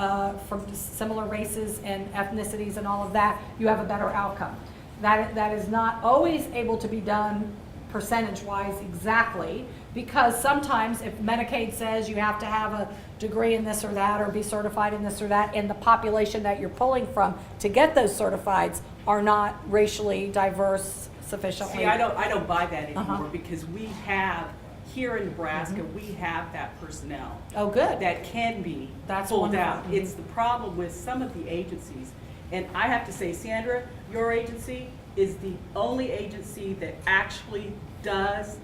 from similar races and ethnicities and all of that, you have a better outcome. That is not always able to be done percentage-wise exactly, because sometimes if Medicaid says you have to have a degree in this or that, or be certified in this or that, and the population that you're pulling from to get those certifieds are not racially diverse sufficiently. See, I don't buy that anymore, because we have, here in Nebraska, we have that personnel. Oh, good. That can be pulled out. It's the problem with some of the agencies. And I have to say, Sandra, your agency is the only agency that actually does,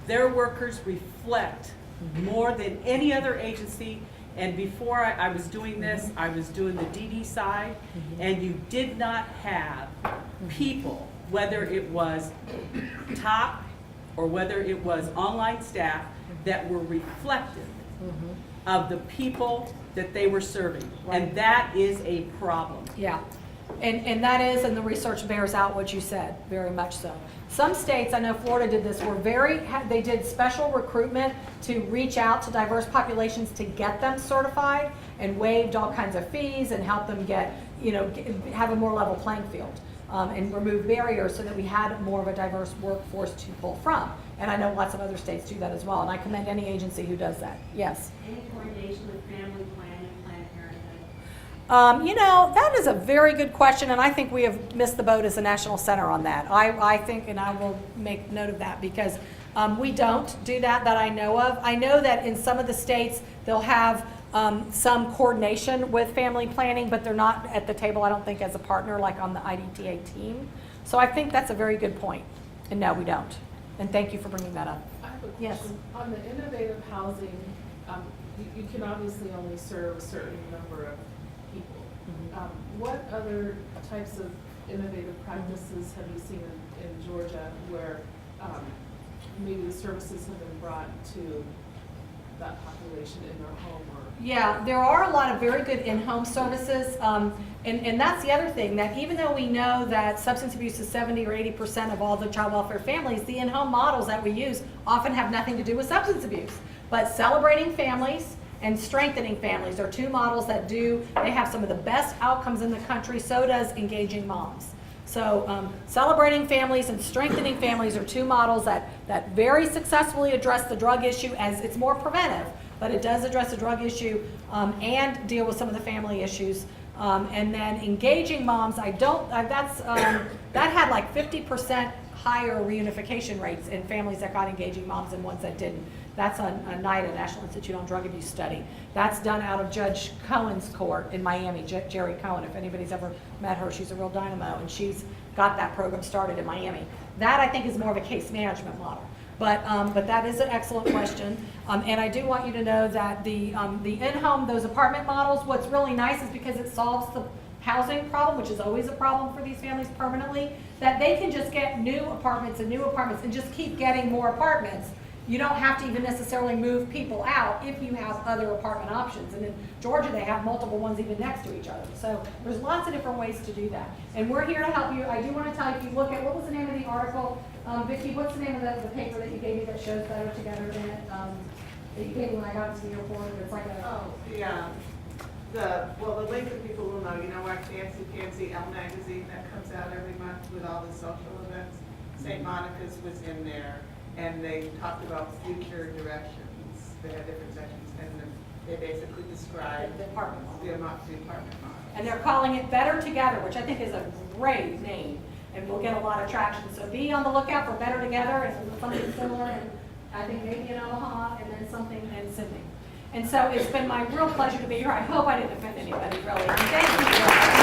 their workers reflect more than any other agency. And before I was doing this, I was doing the DD side, and you did not have people, whether it was top or whether it was online staff, that were reflective of the people that they were serving. Right. And that is a problem. Yeah. And that is, and the research bears out what you said, very much so. Some states, I know Florida did this, they did special recruitment to reach out to diverse populations to get them certified, and waived all kinds of fees and help them get, have a more level playing field. and remove barriers so that we had more of a diverse workforce to pull from. And I know lots of other states do that as well, and I commend any agency who does that. Yes? Any coordination with family planning, Planned Parenthood? You know, that is a very good question, and I think we have missed the boat as a national center on that. I think, and I will make note of that, because we don't do that I know of. I know that in some of the states, they'll have some coordination with family planning, but they're not at the table, I don't think, as a partner, like on the IDTA team. So I think that's a very good point. And no, we don't. And thank you for bringing that up. I have a Yes. question. On the innovative housing, you can obviously only serve a certain number of people. What other types of innovative practices have you seen in Georgia where maybe the services have been brought to that population in their home or? Yeah, there are a lot of very good in-home services, and that's the other thing, that even though we know that substance abuse is 70 or 80% of all the child welfare families, the in-home models that we use often have nothing to do with substance abuse. But celebrating families and strengthening families are two models that they have some of the best outcomes in the country, so does engaging moms. So celebrating families and strengthening families are two models that very successfully address the drug issue, as it's more preventive, but it does address the drug issue and deal with some of the family issues. And then engaging moms, that had like 50% higher reunification rates in families that got engaging moms than ones that didn't. That's a NIDA, National Institute on Drug Abuse study. That's done out of Judge Cohen's court in Miami, Jerry Cohen. If anybody's ever met her, she's a real dynamo, and she's got that program started in Miami. That, I think, is more of a case management model. But that is an excellent question. And I do want you to know that the in-home, those apartment models, what's really nice is because it solves the housing problem, which is always a problem for these families permanently, that they can just get new apartments and just keep getting more apartments. You don't have to even necessarily move people out if you have other apartment options. And in Georgia, they have multiple ones even next to each other. So there's lots of different ways to do that. And we're here to help you. I do want to tell you, if you look at, what was the name of the article? Vicki, what's the name of the paper that you gave me that shows Better Together in it? That you gave me when I got to the airport? It's like a... The link that people will know, you know, our Fancy Elle magazine that comes out every month with all the social events. St. Monica's was in there, and they talked about future directions. They had different sections, and they basically described the apartment model. the apartment model. And they're calling it Better Together, which I think is a great name, and we'll get a lot of traction. So be on the lookout for Better Together and something similar, and I think maybe in Omaha, and then something in Sydney. And so it's been my real pleasure to be here. I hope I didn't offend anybody, really. And thank you.